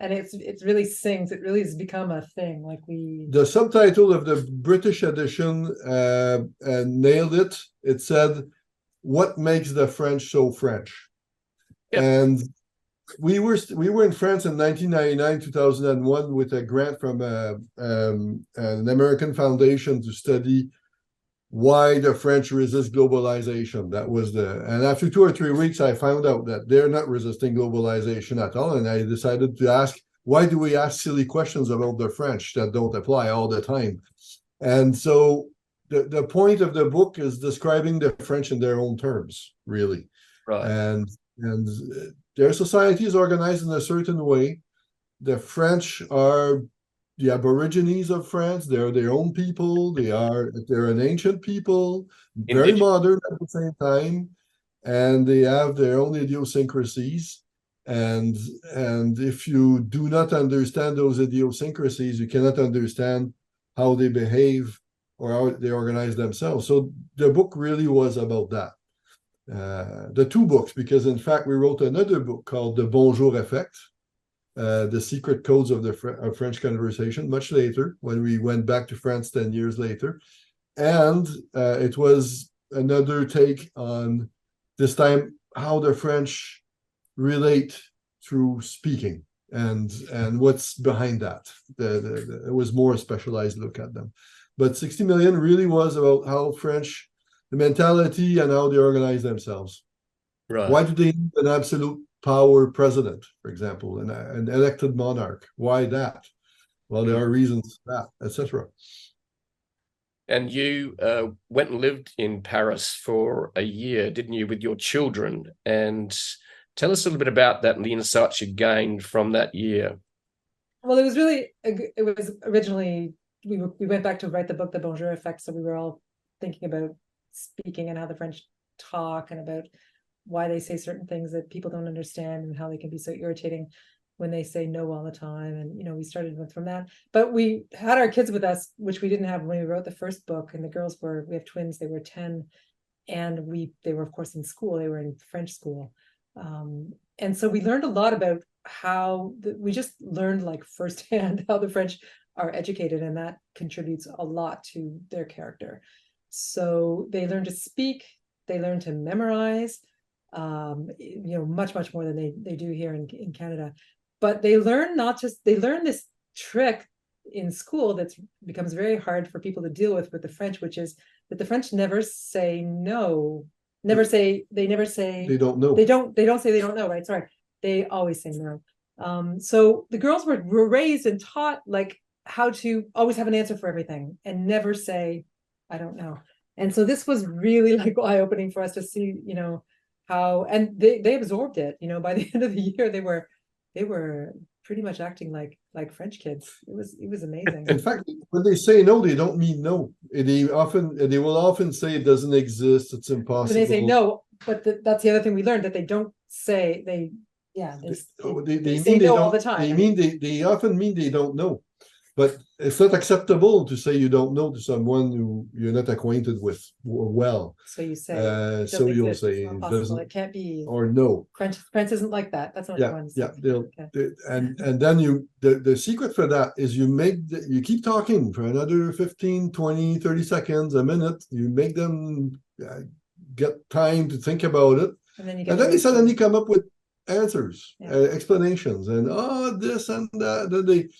and it really sings. It really has become a thing. Like the subtitle of the British edition nailed it. It said, "What makes the French so French?" Yep. And we were in France in 1999, 2001 with a grant from an American foundation to study why the French resist globalization. That was and after 2 or 3 weeks, I found out that they're not resisting globalization at all. And I decided to ask, why do we ask silly questions about the French that don't apply all the time? And so the point of the book is describing the French in their own terms, really. Right. And their society is organized in a certain way. The French are the Aborigines of France. They're their own people. They're an ancient people, very modern at the same time, and they have their own idiosyncrasies. And if you do not understand those idiosyncrasies, you cannot understand how they behave or how they organize themselves. So the book really was about that. The 2 books, because in fact we wrote another book called The Bonjour Effect, the secret codes of the French conversation, much later, when we went back to France 10 years later. And it was another take on, this time, how the French relate through speaking and what's behind that. It was more a specialized look at them. But 60 Million really was about how French, the mentality and how they organize themselves. Right. Why do they need an absolute power president, for example, an elected monarch? Why that? Well, there are reasons for that, etc. And you went and lived in Paris for a year, didn't you, with your children? And tell us a little bit about that and the insights you gained from that year. Well, it was originally, we went back to write the book, The Bonjour Effect. So we were all thinking about speaking and how the French talk and about why they say certain things that people don't understand and how they can be so irritating when they say no all the time. And, we started from that. But we had our kids with us, which we didn't have when we wrote the first book. And the girls we have twins, they were 10. And they were, of course, in school. They were in French school. And so we learned a lot about how we just learned like firsthand how the French are educated. And that contributes a lot to their character. So they learn to speak, they learn to memorize, much more than they do here in Canada. But they learn they learn this trick in school that becomes very hard for people to deal with the French, which is that the French never say no. They don't know. They don't say they don't know, right? Sorry. They always say no. So the girls were raised and taught like how to always have an answer for everything and never say, I don't know. And so this was really like eye-opening for us to see, how, and they absorbed it. By the end of the year, they were pretty much acting like French kids. It was amazing. In fact, when they say no, they don't mean no. They will often say it doesn't exist, it's impossible. When they say no, but that's the other thing we learned, that they don't say they say no all the time. They often mean they don't know. But it's not acceptable to say you don't know to someone who you're not acquainted with well. So you say, So you'll exist. say It's not it possible. doesn't, It can't be. or no. France isn't like that. That's not what you want to say. And then the secret for that is you keep talking for another 15, 20, 30 seconds, a minute. You make them get time to think about it. And then they suddenly come up with answers, explanations, and this and that.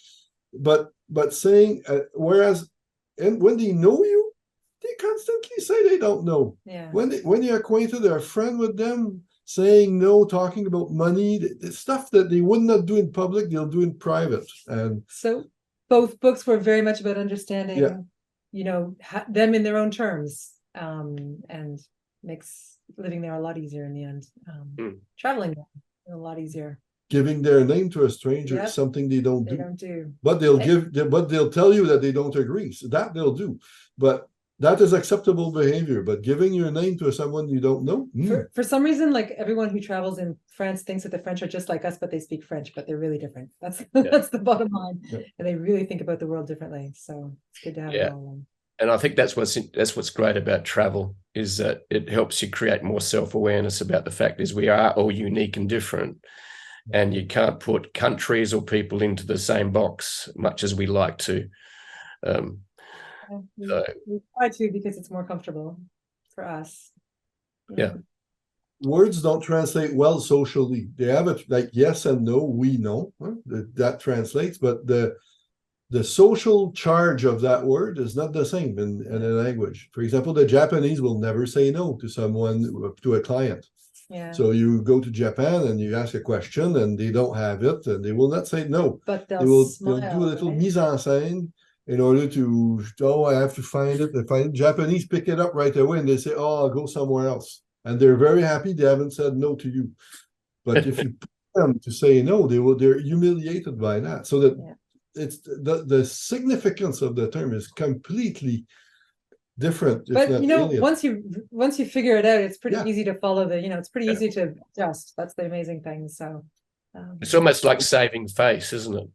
But saying, whereas, and when they know you, they constantly say they don't know. Yeah. When you're acquainted or a friend with them, saying no, talking about money, the stuff that they would not do in public, they'll do in private. And so both books were very much about understanding, them in their own terms, and makes living there a lot easier in the end. Traveling there a lot easier. Giving their name to a stranger is something they don't do. But they'll tell you that they don't agree. So that they'll do. But that is acceptable behavior. But giving your name to someone you don't know. For some reason, like everyone who travels in France thinks that the French are just like us, but they speak French, but they're really different. That's the bottom line. Yeah. And they really think about the world differently. So it's good to have it all. And I think that's what's great about travel, is that it helps you create more self-awareness about the fact is we are all unique and different. And you can't put countries or people into the same box, much as we like to. We try to, because it's more comfortable for us. Yeah. Words don't translate well socially. They have it like yes and no, we know. That translates, but the social charge of that word is not the same in a language. For example, the Japanese will never say no to someone, to a client. Yeah. So you go to Japan and you ask a question and they don't have it, and they will not say no. But they'll do a little mise en scène in order to, I have to find it. They find it. Japanese pick it up right away and they say, I'll go somewhere else. And they're very happy they haven't said no to you. But if you put them to say no, they're humiliated by that. So that it's the significance of the term is completely different. But once you figure it out, it's pretty easy to follow it's pretty easy to adjust. That's the amazing thing. So it's almost like saving face, isn't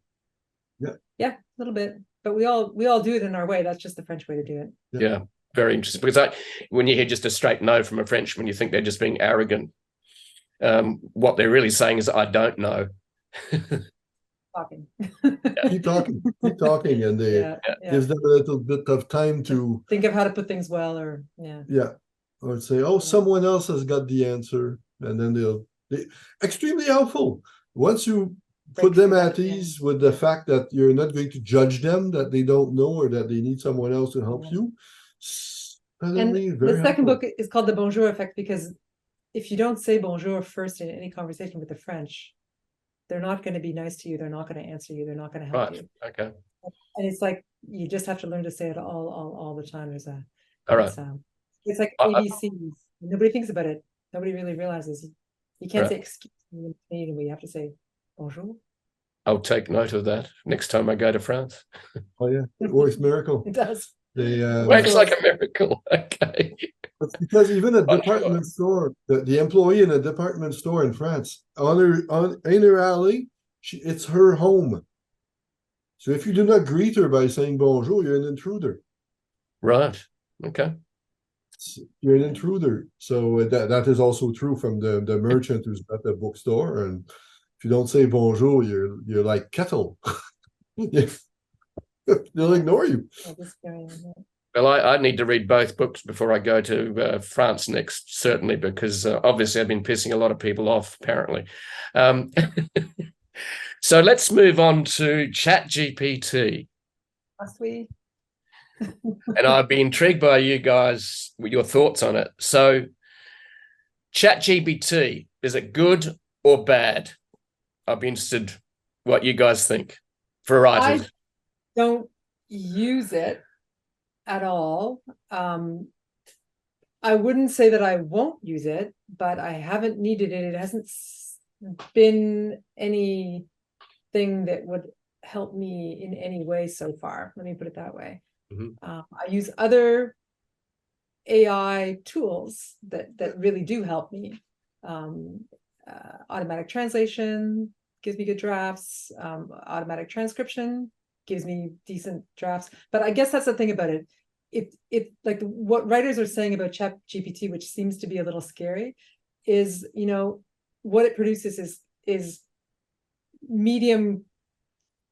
it? Yeah, a little bit. But we all do it in our way. That's just the French way to do it. Yeah, very interesting. Because when you hear just a straight no from a Frenchman, you think they're just being arrogant. What they're really saying is, I don't know. Keep talking, and they gives them a little bit of time to think of how to put things well, or or say, someone else has got the answer, and then they're extremely helpful. Once you put them at ease with the fact that you're not going to judge them, that they don't know, or that they need someone else to help you. And the second book is called The Bonjour Effect, because if you don't say bonjour first in any conversation with the French, they're not going to be nice to you. They're not going to answer you. They're not going to help you. Okay. And it's like, you just have to learn to say it all the time. There's it's like ABCs. Nobody thinks about it. Nobody really realizes you can't say excuse me in Canadian. You have to say bonjour. I'll take note of that next time I go to France. Oh yeah, it works miracle. It does. Works like a miracle. Okay. It's because even a department store, the employee in a department store in France, in her alley, it's her home. So if you do not greet her by saying bonjour, you're an intruder. Right. Okay. You're an intruder. So that is also true from the merchant who's at the bookstore. And if you don't say bonjour, you're like kettle. They'll ignore you. Well, I need to read both books before I go to France next, certainly, because obviously I've been pissing a lot of people off, apparently. So let's move on to ChatGPT. Must we? And I'd be intrigued by you guys, with your thoughts on it. So ChatGPT, is it good or bad? I'd be interested what you guys think for writers. I don't use it at all. I wouldn't say that I won't use it, but I haven't needed it. It hasn't been anything that would help me in any way so far. Let me put it that way. I use other AI tools that really do help me. Automatic translation gives me good drafts. Automatic transcription gives me decent drafts. But I guess that's the thing about it. It like what writers are saying about ChatGPT, which seems to be a little scary, is, you know, what it produces is medium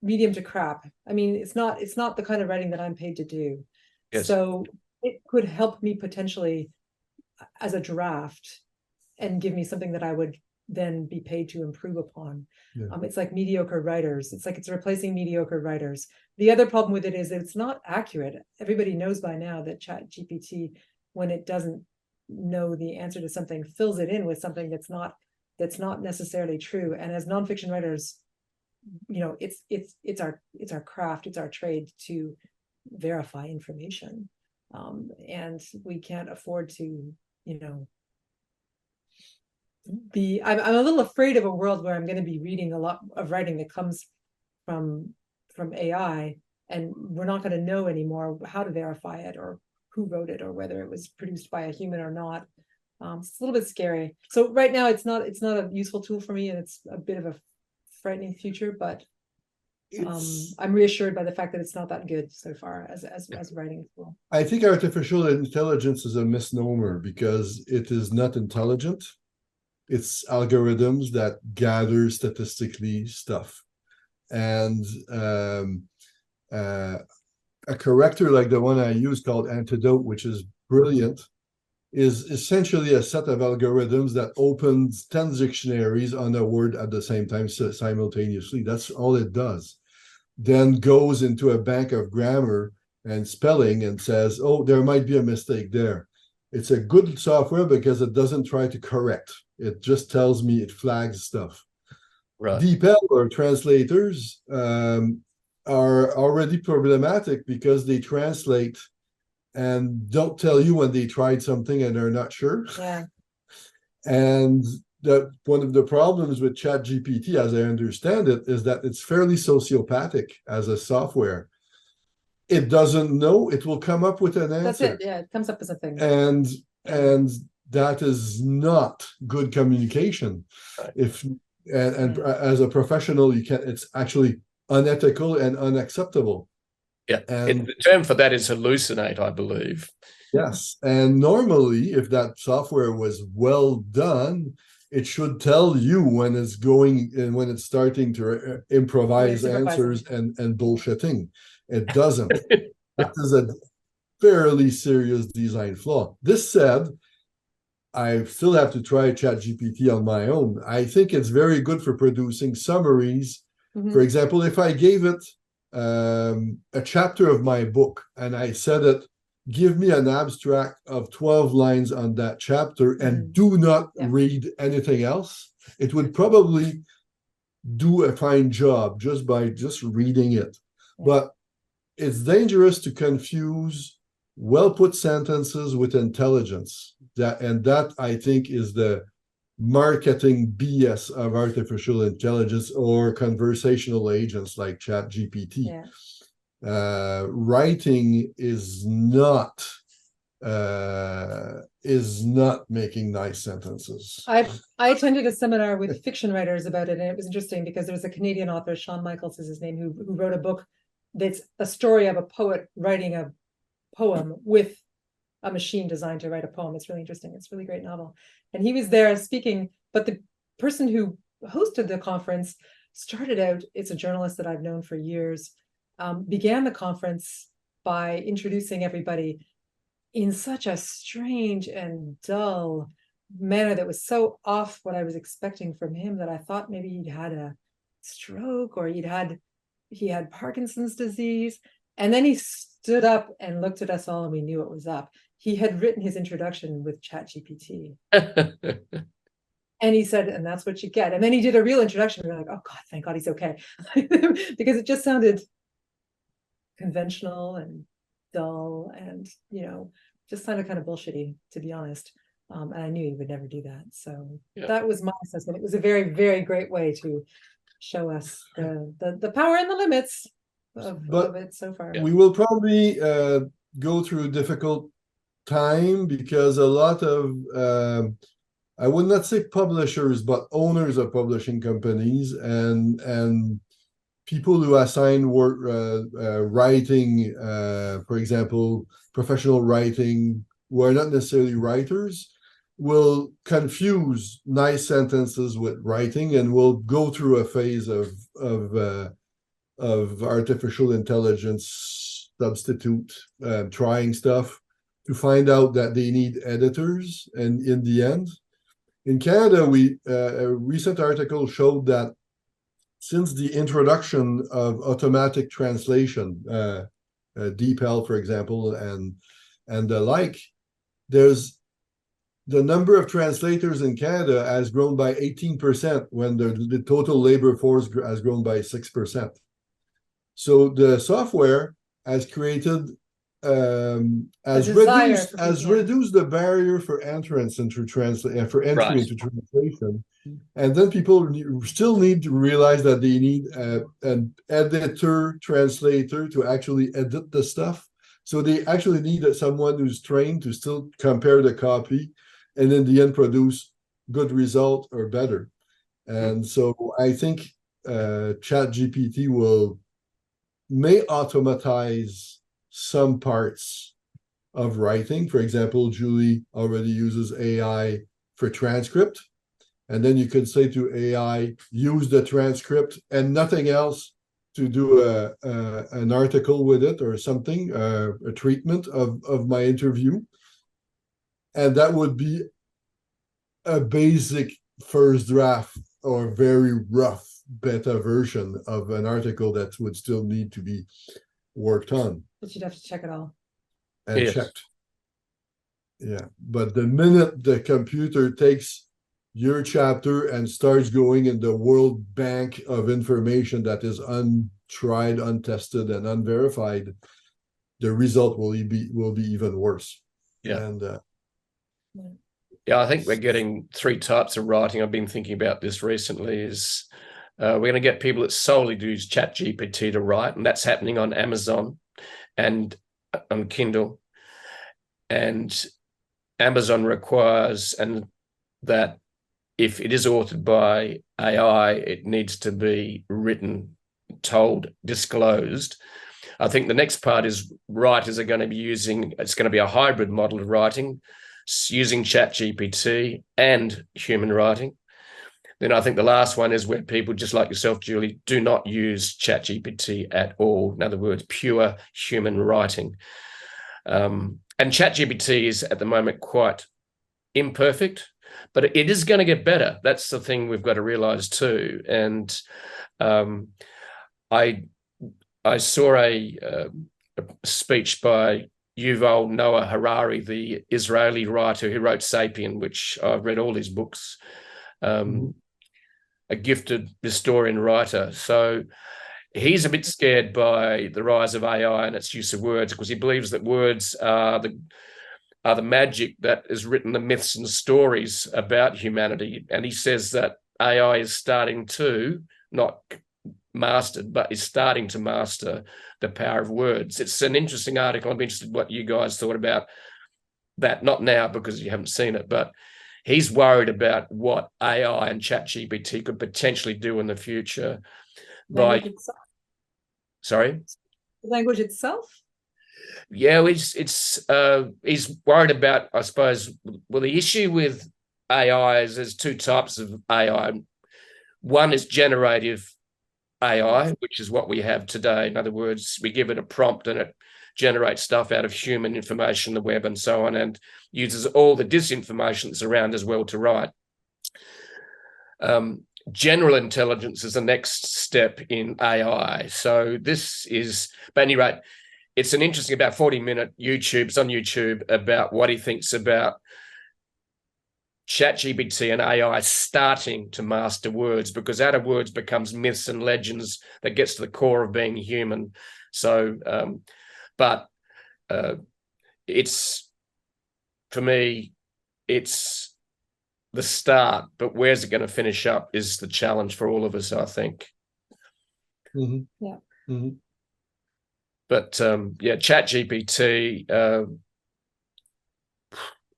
to crap. I mean, it's not the kind of writing that I'm paid to do. Yes. So it could help me potentially as a draft and give me something that I would then be paid to improve upon. Yeah. It's like mediocre writers. It's like it's replacing mediocre writers. The other problem with it is that it's not accurate. Everybody knows by now that ChatGPT, when it doesn't know the answer to something, fills it in with something that's not necessarily true. And as nonfiction writers, you know, it's our craft, it's our trade to verify information, and we can't afford to, you know, I'm a little afraid of a world where I'm going to be reading a lot of writing that comes from AI, and we're not going to know anymore how to verify it or who wrote it or whether it was produced by a human or not. It's a little bit scary. So right now it's not a useful tool for me, and it's a bit of a frightening future, but I'm reassured by the fact that it's not that good so far as writing a tool. I think artificial intelligence is a misnomer because it is not intelligent. It's algorithms that gather statistically stuff. And a corrector like the one I use called 𝓬𝓬𝓷, which is brilliant, is essentially a set of algorithms that opens 10 dictionaries on a word at the same time simultaneously. That's all it does. Then goes into a bank of grammar and spelling and says, oh, there might be a mistake there. It's a good software because it doesn't try to correct. It just tells me, it flags stuff. Right. DeepL or translators are already problematic because they translate and don't tell you when they tried something and they're not sure. Yeah. And that one of the problems with ChatGPT, as I understand it, is that it's fairly sociopathic as a software. It doesn't know, it will come up with an answer. That's it. Yeah, it comes up as a thing. And that is not good communication. Right. And as a professional, you can't, it's actually unethical and unacceptable. Yeah, and the term for that is hallucinate, I believe. Yes, and normally, if that software was well done, it should tell you when it's going and when it's starting to improvise answers and bullshitting. It doesn't. That is a fairly serious design flaw. This said, I still have to try ChatGPT on my own. I think it's very good for producing summaries. Mm-hmm. For example, if I gave it a chapter of my book and I said it, give me an abstract of 12 lines on that chapter and do not read anything else, it would probably do a fine job just by reading it. But it's dangerous to confuse well-put sentences with intelligence. That I think is the marketing BS of artificial intelligence or conversational agents like ChatGPT. Writing is not making nice sentences. I attended a seminar with fiction writers about it, and it was interesting because there's a Canadian author, Sean Michaels is his name, who wrote a book that's a story of a poet writing a poem with a machine designed to write a poem. It's really interesting. It's a really great novel. And he was there speaking, but the person who hosted the conference started out, it's a journalist that I've known for years, began the conference by introducing everybody in such a strange and dull manner that was so off what I was expecting from him that I thought maybe he'd had a stroke or he had Parkinson's disease. And then he stood up and looked at us all and we knew it was up. He had written his introduction with ChatGPT. And he said, and that's what you get. And then he did a real introduction. We were like, oh God, thank God he's okay. Because it just sounded conventional and dull and, just sounded kind of bullshitty, to be honest. And I knew he would never do that. So that was my assessment. It was a very, very great way to show us the power and the limits of it so far. We will probably go through a difficult time because a lot of I would not say publishers, but owners of publishing companies and people who assign work writing, for example, professional writing, who are not necessarily writers, will confuse nice sentences with writing, and will go through a phase of artificial intelligence substitute, trying stuff to find out that they need editors. And in the end, in Canada, a recent article showed that since the introduction of automatic translation, DeepL, for example, and the like, there's the number of translators in Canada has grown by 18% when the total labor force has grown by 6%. So the software has created has reduced the barrier for entrance into for entry into translation. And then people still need to realize that they need an editor translator to actually edit the stuff. So they actually need someone who's trained to still compare the copy and in the end produce good result or better. And so I think ChatGPT may automatize some parts of writing. For example, Julie already uses AI for transcript. And then you could say to AI, use the transcript and nothing else to do an article with it or something, a treatment of my interview. And that would be a basic first draft or very rough beta version of an article that would still need to be worked on. But you'd have to check it all. And checked. Yeah. But the minute the computer takes your chapter and starts going in the world bank of information that is untried, untested, and unverified, the result will be even worse. Yeah. And yeah, I think we're getting three types of writing. I've been thinking about this recently. Is we're going to get people that solely use ChatGPT to write, and that's happening on Amazon and on Kindle. And Amazon requires that if it is authored by AI, it needs to be written, told, disclosed. I think the next part is writers are going to be it's going to be a hybrid model of writing, using ChatGPT and human writing. Then I think the last one is where people just like yourself, Julie, do not use ChatGPT at all. In other words, pure human writing. And ChatGPT is at the moment quite imperfect, but it is going to get better. That's the thing we've got to realize too. And I saw a speech by Yuval Noah Harari, the Israeli writer who wrote *Sapien*, which I've read all his books. A gifted historian writer. So he's a bit scared by the rise of AI and its use of words, because he believes that words are the magic that has written the myths and stories about humanity. And he says that AI is starting to, not mastered, but is starting to master the power of words. It's an interesting article. I'm interested in what you guys thought about that. Not now because you haven't seen it, but he's worried about what AI and ChatGPT could potentially do in the future. Sorry? The language itself? Yeah, he's worried about, I suppose, well, the issue with AI is there's two types of AI. One is generative AI, which is what we have today. In other words, we give it a prompt and it generates stuff out of human information, the web and so on, and uses all the disinformation that's around as well to write. General intelligence is the next step in AI. So this is, at any rate, it's an interesting about 40-minute it's on YouTube about what he thinks about ChatGPT and AI starting to master words, because out of words becomes myths and legends that gets to the core of being human. So, but it's, for me, it's the start, but where's it going to finish up is the challenge for all of us, I think. Yeah. But yeah, ChatGPT,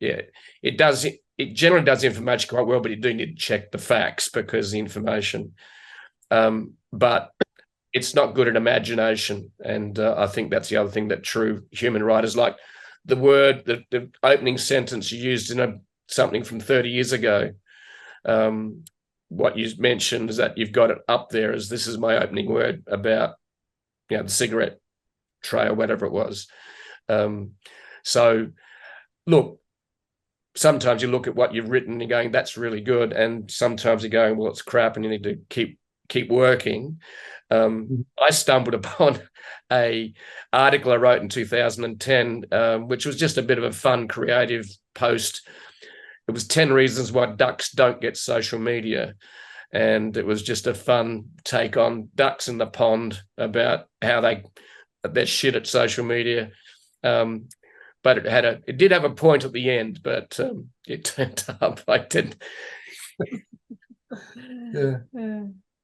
yeah, it generally does information quite well, but you do need to check the facts because the information. But it's not good at imagination. And I think that's the other thing that true human writers like. The opening sentence you used in something from 30 years ago. What you mentioned is that you've got it up there as this is my opening word about, the cigarette tray or whatever it was. So look, sometimes you look at what you've written and you're going, that's really good. And sometimes you're going, well, it's crap and you need to keep working. I stumbled upon a article I wrote in 2010, which was just a bit of a fun, creative post. It was 10 reasons why ducks don't get social media. And it was just a fun take on ducks in the pond about how they're shit at social media. But it did have a point at the end, but it turned up I didn't. Yeah.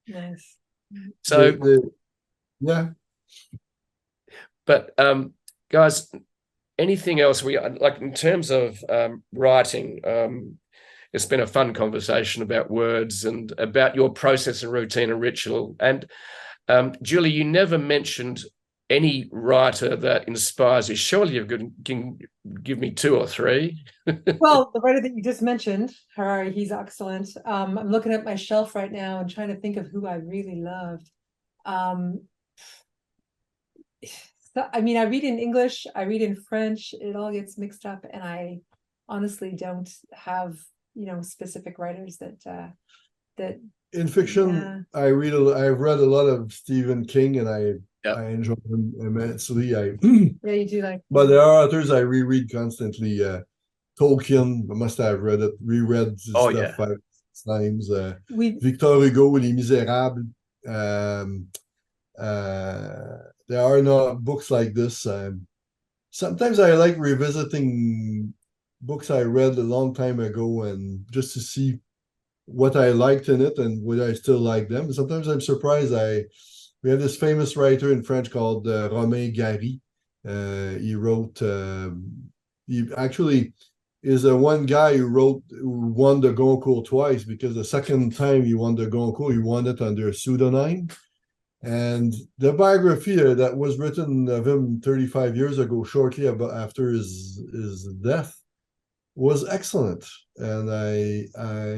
Nice. So yeah. But guys, anything else we like in terms of writing? It's been a fun conversation about words and about your process and routine and ritual. And Julie, you never mentioned any writer that inspires you. Surely you can give me 2 or 3. Well, the writer that you just mentioned, Harari, he's excellent. I'm looking at my shelf right now and trying to think of who I really loved. So, I mean, I read in English, I read in French, it all gets mixed up, and I honestly don't have, specific writers that In fiction, I've read a lot of Stephen King, and I enjoy him immensely. yeah, you do like. But there are authors I reread constantly. Tolkien, I must have reread his stuff 5 times. Victor Hugo, Les Misérables. There are no books like this. Sometimes I like revisiting books I read a long time ago and just to see what I liked in it and would I still like them. Sometimes I'm surprised. We have this famous writer in French called Romain Gary. He wrote. He actually is one guy who won the Goncourt twice, because the second time he won the Goncourt, he won it under a pseudonym. And the biography that was written of him 35 years ago, shortly after his death, was excellent, and I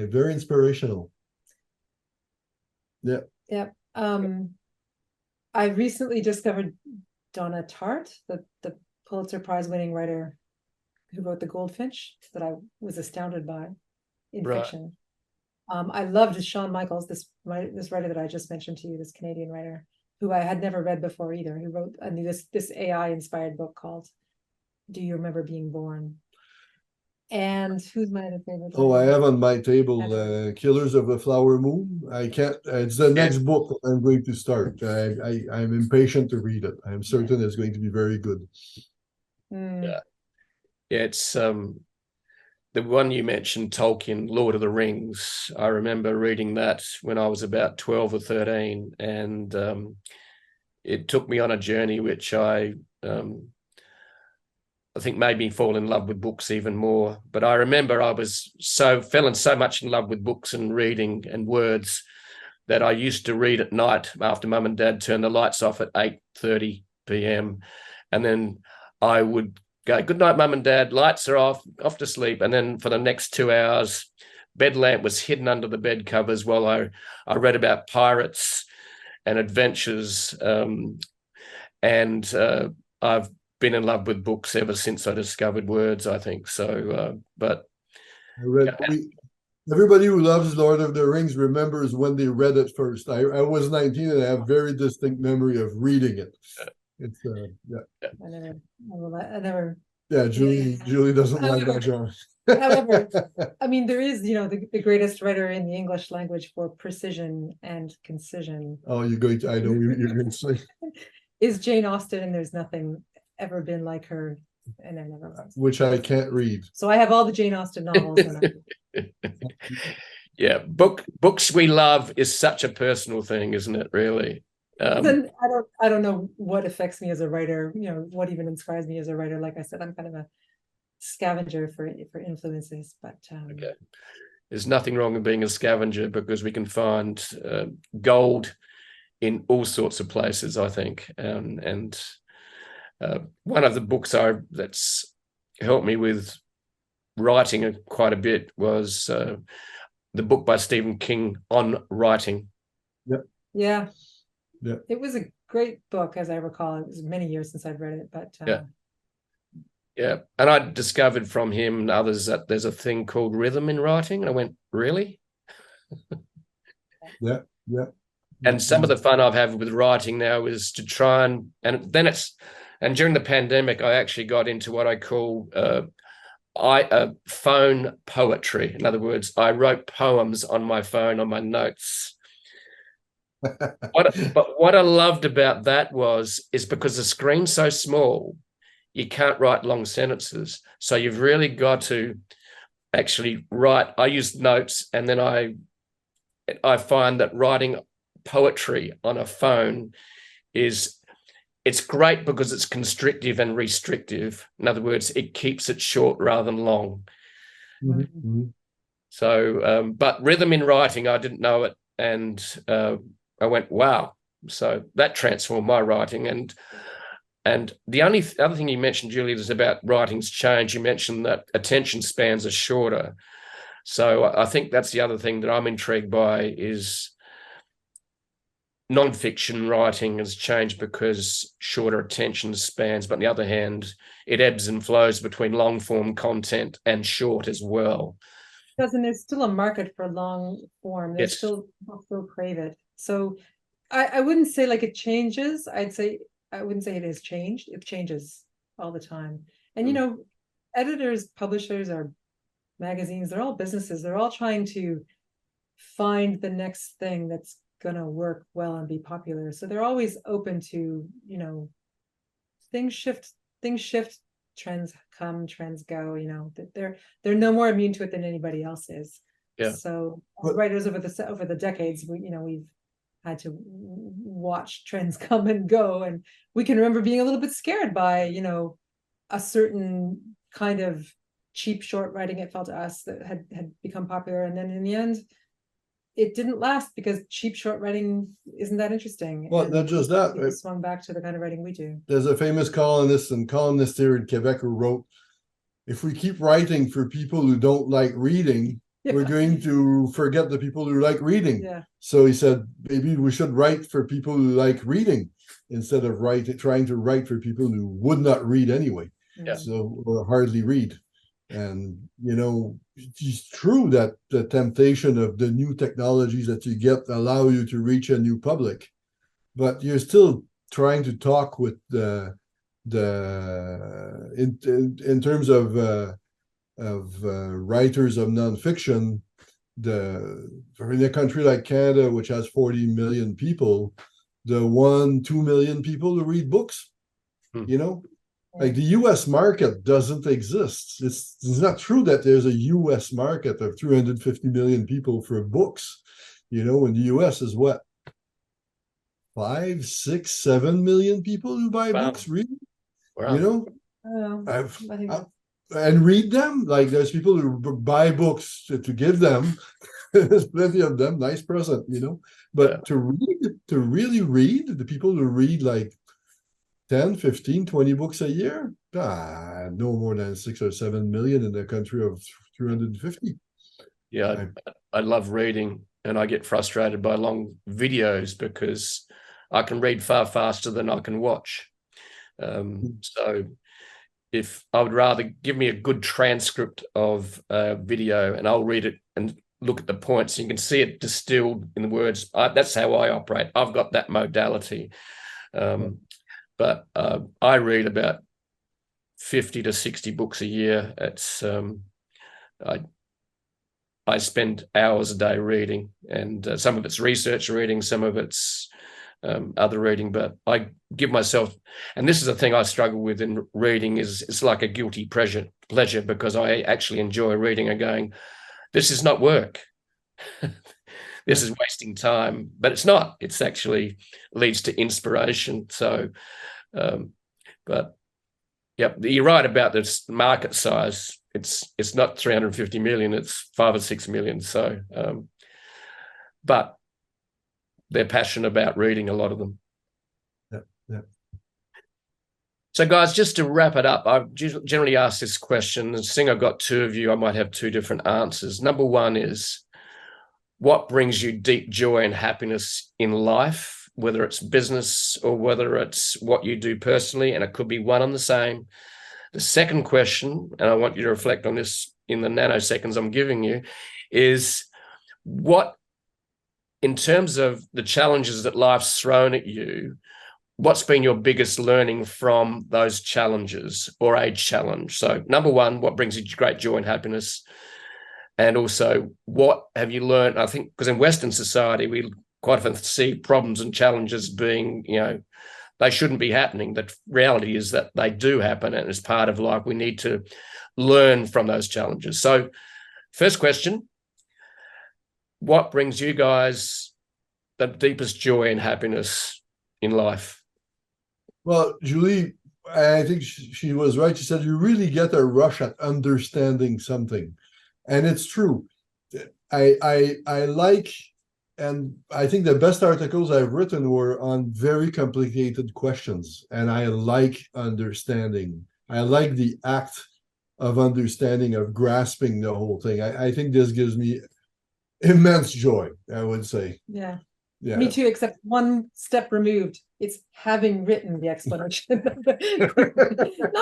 very inspirational. Yeah. Yeah. I recently discovered Donna Tartt, the Pulitzer Prize winning writer who wrote The Goldfinch, that I was astounded by in fiction. I loved Sean Michaels, this writer that I just mentioned to you, this Canadian writer, who I had never read before either, who wrote this AI-inspired book called Do You Remember Being Born? And who's my other favorite? Oh, I have on my table Killers of the Flower Moon. I can't. It's the next book I'm going to start. I'm impatient to read it. I'm certain it's going to be very good. Yeah, it's the one you mentioned, Tolkien, Lord of the Rings. I remember reading that when I was about 12 or 13, and it took me on a journey which I think made me fall in love with books even more. But I remember I fell in so much in love with books and reading and words that I used to read at night after Mum and Dad turned the lights off at 8:30 p.m. And then I would go, good night, Mum and Dad, lights are off to sleep. And then for the next 2 hours, bed lamp was hidden under the bed covers while I read about pirates and adventures. And I've been in love with books ever since I discovered words, I think. So, but everybody who loves Lord of the Rings remembers when they read it first. I was 19 and I have very distinct memory of reading it. It's I never. Yeah, Julie doesn't like that genre. However, I mean, there is, the greatest writer in the English language for precision and concision. Oh, I know you're going to say. Is Jane Austen, and there's nothing ever been like her, and I never was. Which I can't read. So I have all the Jane Austen novels. Yeah, books we love is such a personal thing, isn't it? Really. Then I don't know what affects me as a writer. What even inspires me as a writer. Like I said, I'm kind of a scavenger for influences. But okay, there's nothing wrong with being a scavenger, because we can find gold in all sorts of places, I think. And one of the books that's helped me with writing quite a bit was the book by Stephen King on writing. Yep. Yeah. Yeah. It was a great book, as I recall. It was many years since I've read it, but yeah. And I discovered from him and others that there's a thing called rhythm in writing. And I went, really? Yeah. Yeah. And some of the fun I've had with writing now is to try and during the pandemic, I actually got into what I call phone poetry. In other words, I wrote poems on my phone, on my notes. But what I loved about that is because the screen's so small, you can't write long sentences. So you've really got to actually write. I use notes, and then I find that writing poetry on a phone it's great because it's constrictive and restrictive. In other words, it keeps it short rather than long. Mm-hmm. So, but rhythm in writing, I didn't know it, and I went, wow. So that transformed my writing. And the only other thing you mentioned, Julie, is about writing's change. You mentioned that attention spans are shorter. So I think that's the other thing that I'm intrigued by is non-fiction writing has changed because shorter attention spans, but on the other hand, it ebbs and flows between long-form content and short as well. Doesn't there's still a market for long form. There's Yes. still crave it. So I wouldn't say like it changes. I wouldn't say it has changed. It changes all the time. And you know, editors, publishers, or magazines, they're all businesses. They're all trying to find the next thing that's gonna work well and be popular. So they're always open to, you know, things shift, trends come, trends go, you know, that they're no more immune to it than anybody else is. Yeah. So writers over the decades, we've had to watch trends come and go, and we can remember being a little bit scared by, you know, a certain kind of cheap short writing, it felt to us, that had become popular, and then in the end it didn't last because cheap short writing isn't that interesting. Well, not just that. It swung back to the kind of writing we do. There's a famous columnist here in Quebec who wrote, if we keep writing for people who don't like reading, we're going to forget the people who like reading. Yeah. So he said, maybe we should write for people who like reading instead of trying to write for people who would not read anyway. Yeah. So, or hardly read. And, you know, it's true that the temptation of the new technologies that you get allow you to reach a new public, but you're still trying to talk with in terms of writers of nonfiction. In a country like Canada, which has 40 million people, the 1-2 million people who read books, you know. Like the US market doesn't exist. It's not true that there's a US market of 350 million people for books. You know, in the US is what? 5, 6, 7 million people who buy books, really? Wow. You know? And read them. Like there's people who buy books to give them. There's plenty of them. Nice present, you know. But to really read, the people who read like 10, 15, 20 books a year? No more than 6 or 7 million in a country of 350. Yeah, I love reading, and I get frustrated by long videos because I can read far faster than I can watch. So if I would rather give me a good transcript of a video and I'll read it and look at the points. You can see it distilled in the words. That's how I operate. I've got that modality. But I read about 50 to 60 books a year. It's I spend hours a day reading, and some of it's research reading, some of it's other reading. But I give myself, and this is the thing I struggle with in reading, is it's like a guilty pleasure because I actually enjoy reading and going, this is not work. This is wasting time, but it's not. It's actually leads to inspiration. So, but yeah, you're right about this market size. It's not 350 million. It's 5 or 6 million. So, but they're passionate about reading, a lot of them. Yeah, yeah. So, guys, just to wrap it up, I generally ask this question, and seeing I've got two of you, I might have two different answers. Number one is, what brings you deep joy and happiness in life, whether it's business or whether it's what you do personally, and it could be one and the same. The second question, and I want you to reflect on this in the nanoseconds I'm giving you, is what, in terms of the challenges that life's thrown at you, what's been your biggest learning from those challenges or a challenge? So number one, what brings you great joy and happiness? And also, what have you learned? I think because in Western society, we quite often see problems and challenges being, they shouldn't be happening. The reality is that they do happen, and as part of life, we need to learn from those challenges. So first question, what brings you guys the deepest joy and happiness in life? Well, Julie, I think she was right. She said you really get a rush at understanding something. And it's true. I like, and I think the best articles I've written were on very complicated questions. And I like understanding. I like the act of understanding, of grasping the whole thing. I think this gives me immense joy, I would say. Yeah. Yeah. Me too, except one step removed. It's having written the explanation. Not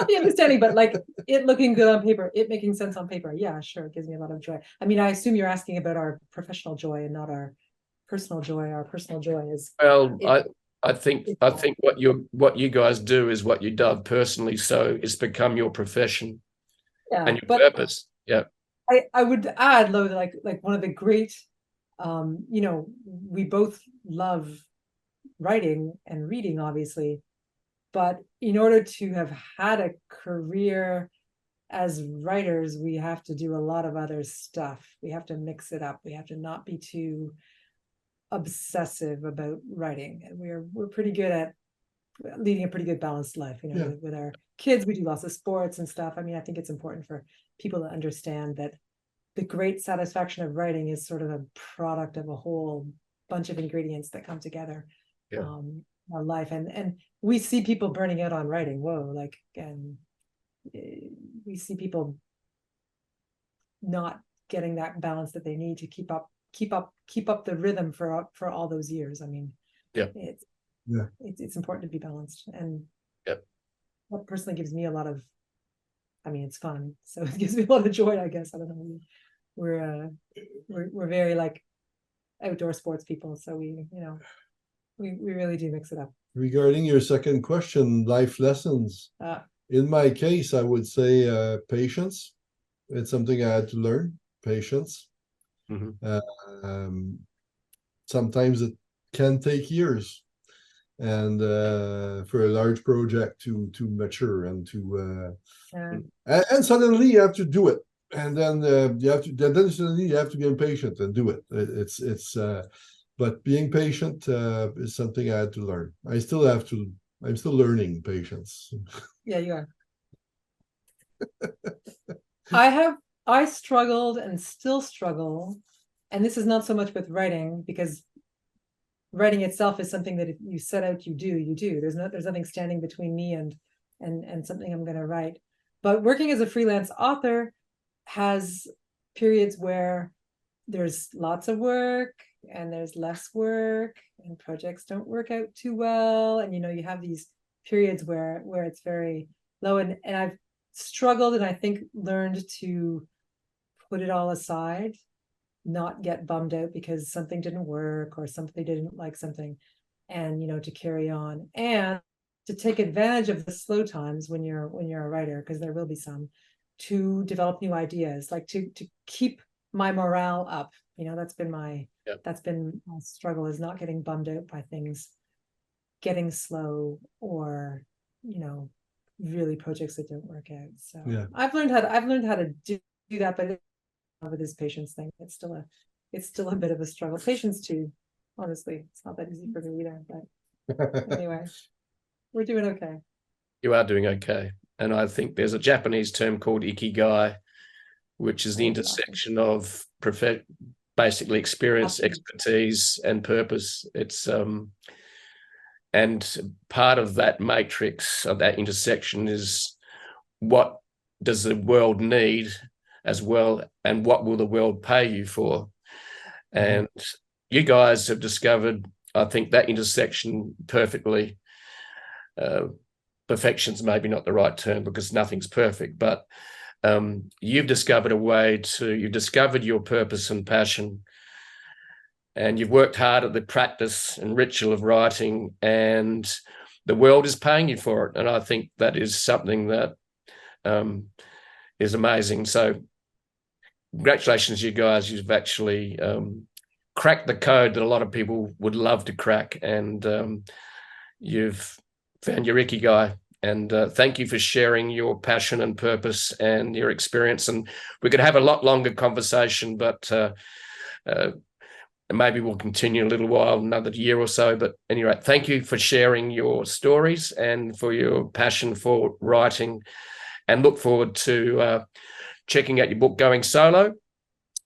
the understanding, but like it looking good on paper, it making sense on paper. Yeah, sure. It gives me a lot of joy. I mean, I assume you're asking about our professional joy and not our personal joy. Our personal joy is, well, I think what you guys do is what you love personally. So it's become your profession, yeah, and your purpose. Yeah. I would add, though, like one of the great, we both love writing and reading, obviously, but in order to have had a career as writers, we have to do a lot of other stuff. We have to mix it up. We have to not be too obsessive about writing, and we're pretty good at leading a pretty good balanced life. With our kids, we do lots of sports and stuff. I mean, I think it's important for people to understand that the great satisfaction of writing is sort of a product of a whole bunch of ingredients that come together. Our life, and we see people burning out on writing. And we see people not getting that balance that they need to keep up the rhythm for all those years. I mean, it's important to be balanced, and that personally gives me a lot of, I mean, it's fun, so it gives me a lot of joy, I guess. I don't know, we're very like outdoor sports people, so we really do mix it up. Regarding your second question, life lessons. In my case, I would say patience. It's something I had to learn, patience. Sometimes it can take years, and for a large project to mature and to and suddenly you have to do it, and then suddenly you have to be impatient and do it. It's but being patient is something I had to learn. I'm still learning patience. Yeah, you are. I struggled and still struggle, and this is not so much with writing, because writing itself is something that if you set out, you do. There's nothing standing between me and something I'm going to write. But working as a freelance author has periods where there's lots of work and there's less work and projects don't work out too well, and you have these periods where it's very low, and I've struggled, and I think learned to put it all aside, not get bummed out because something didn't work or somebody didn't like something, and to carry on and to take advantage of the slow times when you're a writer, because there will be some, to develop new ideas, like to keep my morale up. That's been my struggle, is not getting bummed out by things getting slow, or really projects that don't work out. So I've learned how to do that, but with this patience thing, it's still a bit of a struggle. Patience too, honestly, it's not that easy for me either, but anyway, we're doing okay. You are doing okay. And I think there's a Japanese term called ikigai, which is the intersection of basically experience, Absolutely. expertise, and purpose. It's and part of that matrix, of that intersection, is what does the world need as well, and what will the world pay you for? And you guys have discovered, I think, that intersection perfectly. Perfection's maybe not the right term because nothing's perfect, but you've discovered a way you've discovered your purpose and passion, and you've worked hard at the practice and ritual of writing, and the world is paying you for it. And I think that is something that is amazing. So congratulations, you guys. You've actually cracked the code that a lot of people would love to crack, and you've found your ikigai. And thank you for sharing your passion and purpose and your experience. And we could have a lot longer conversation, but maybe we'll continue a little while, another year or so. But anyway, thank you for sharing your stories and for your passion for writing, and look forward to checking out your book, Going Solo.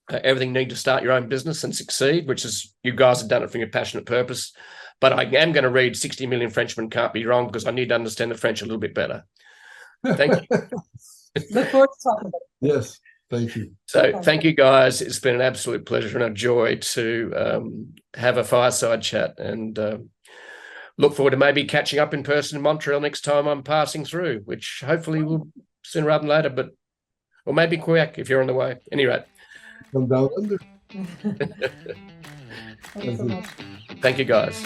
Everything Need to Start Your Own Business and Succeed, which is, you guys have done it from your passionate purpose. But I am going to read 60 Million Frenchmen Can't Be Wrong because I need to understand the French a little bit better. Thank you. Look forward to talking about it. Yes, thank you. So thank you, guys. It's been an absolute pleasure and a joy to have a fireside chat, and look forward to maybe catching up in person in Montreal next time I'm passing through, which hopefully will sooner rather than later, but or maybe Quebec if you're on the way. Anyway. Come down under. Thanks so much. Thank you, guys.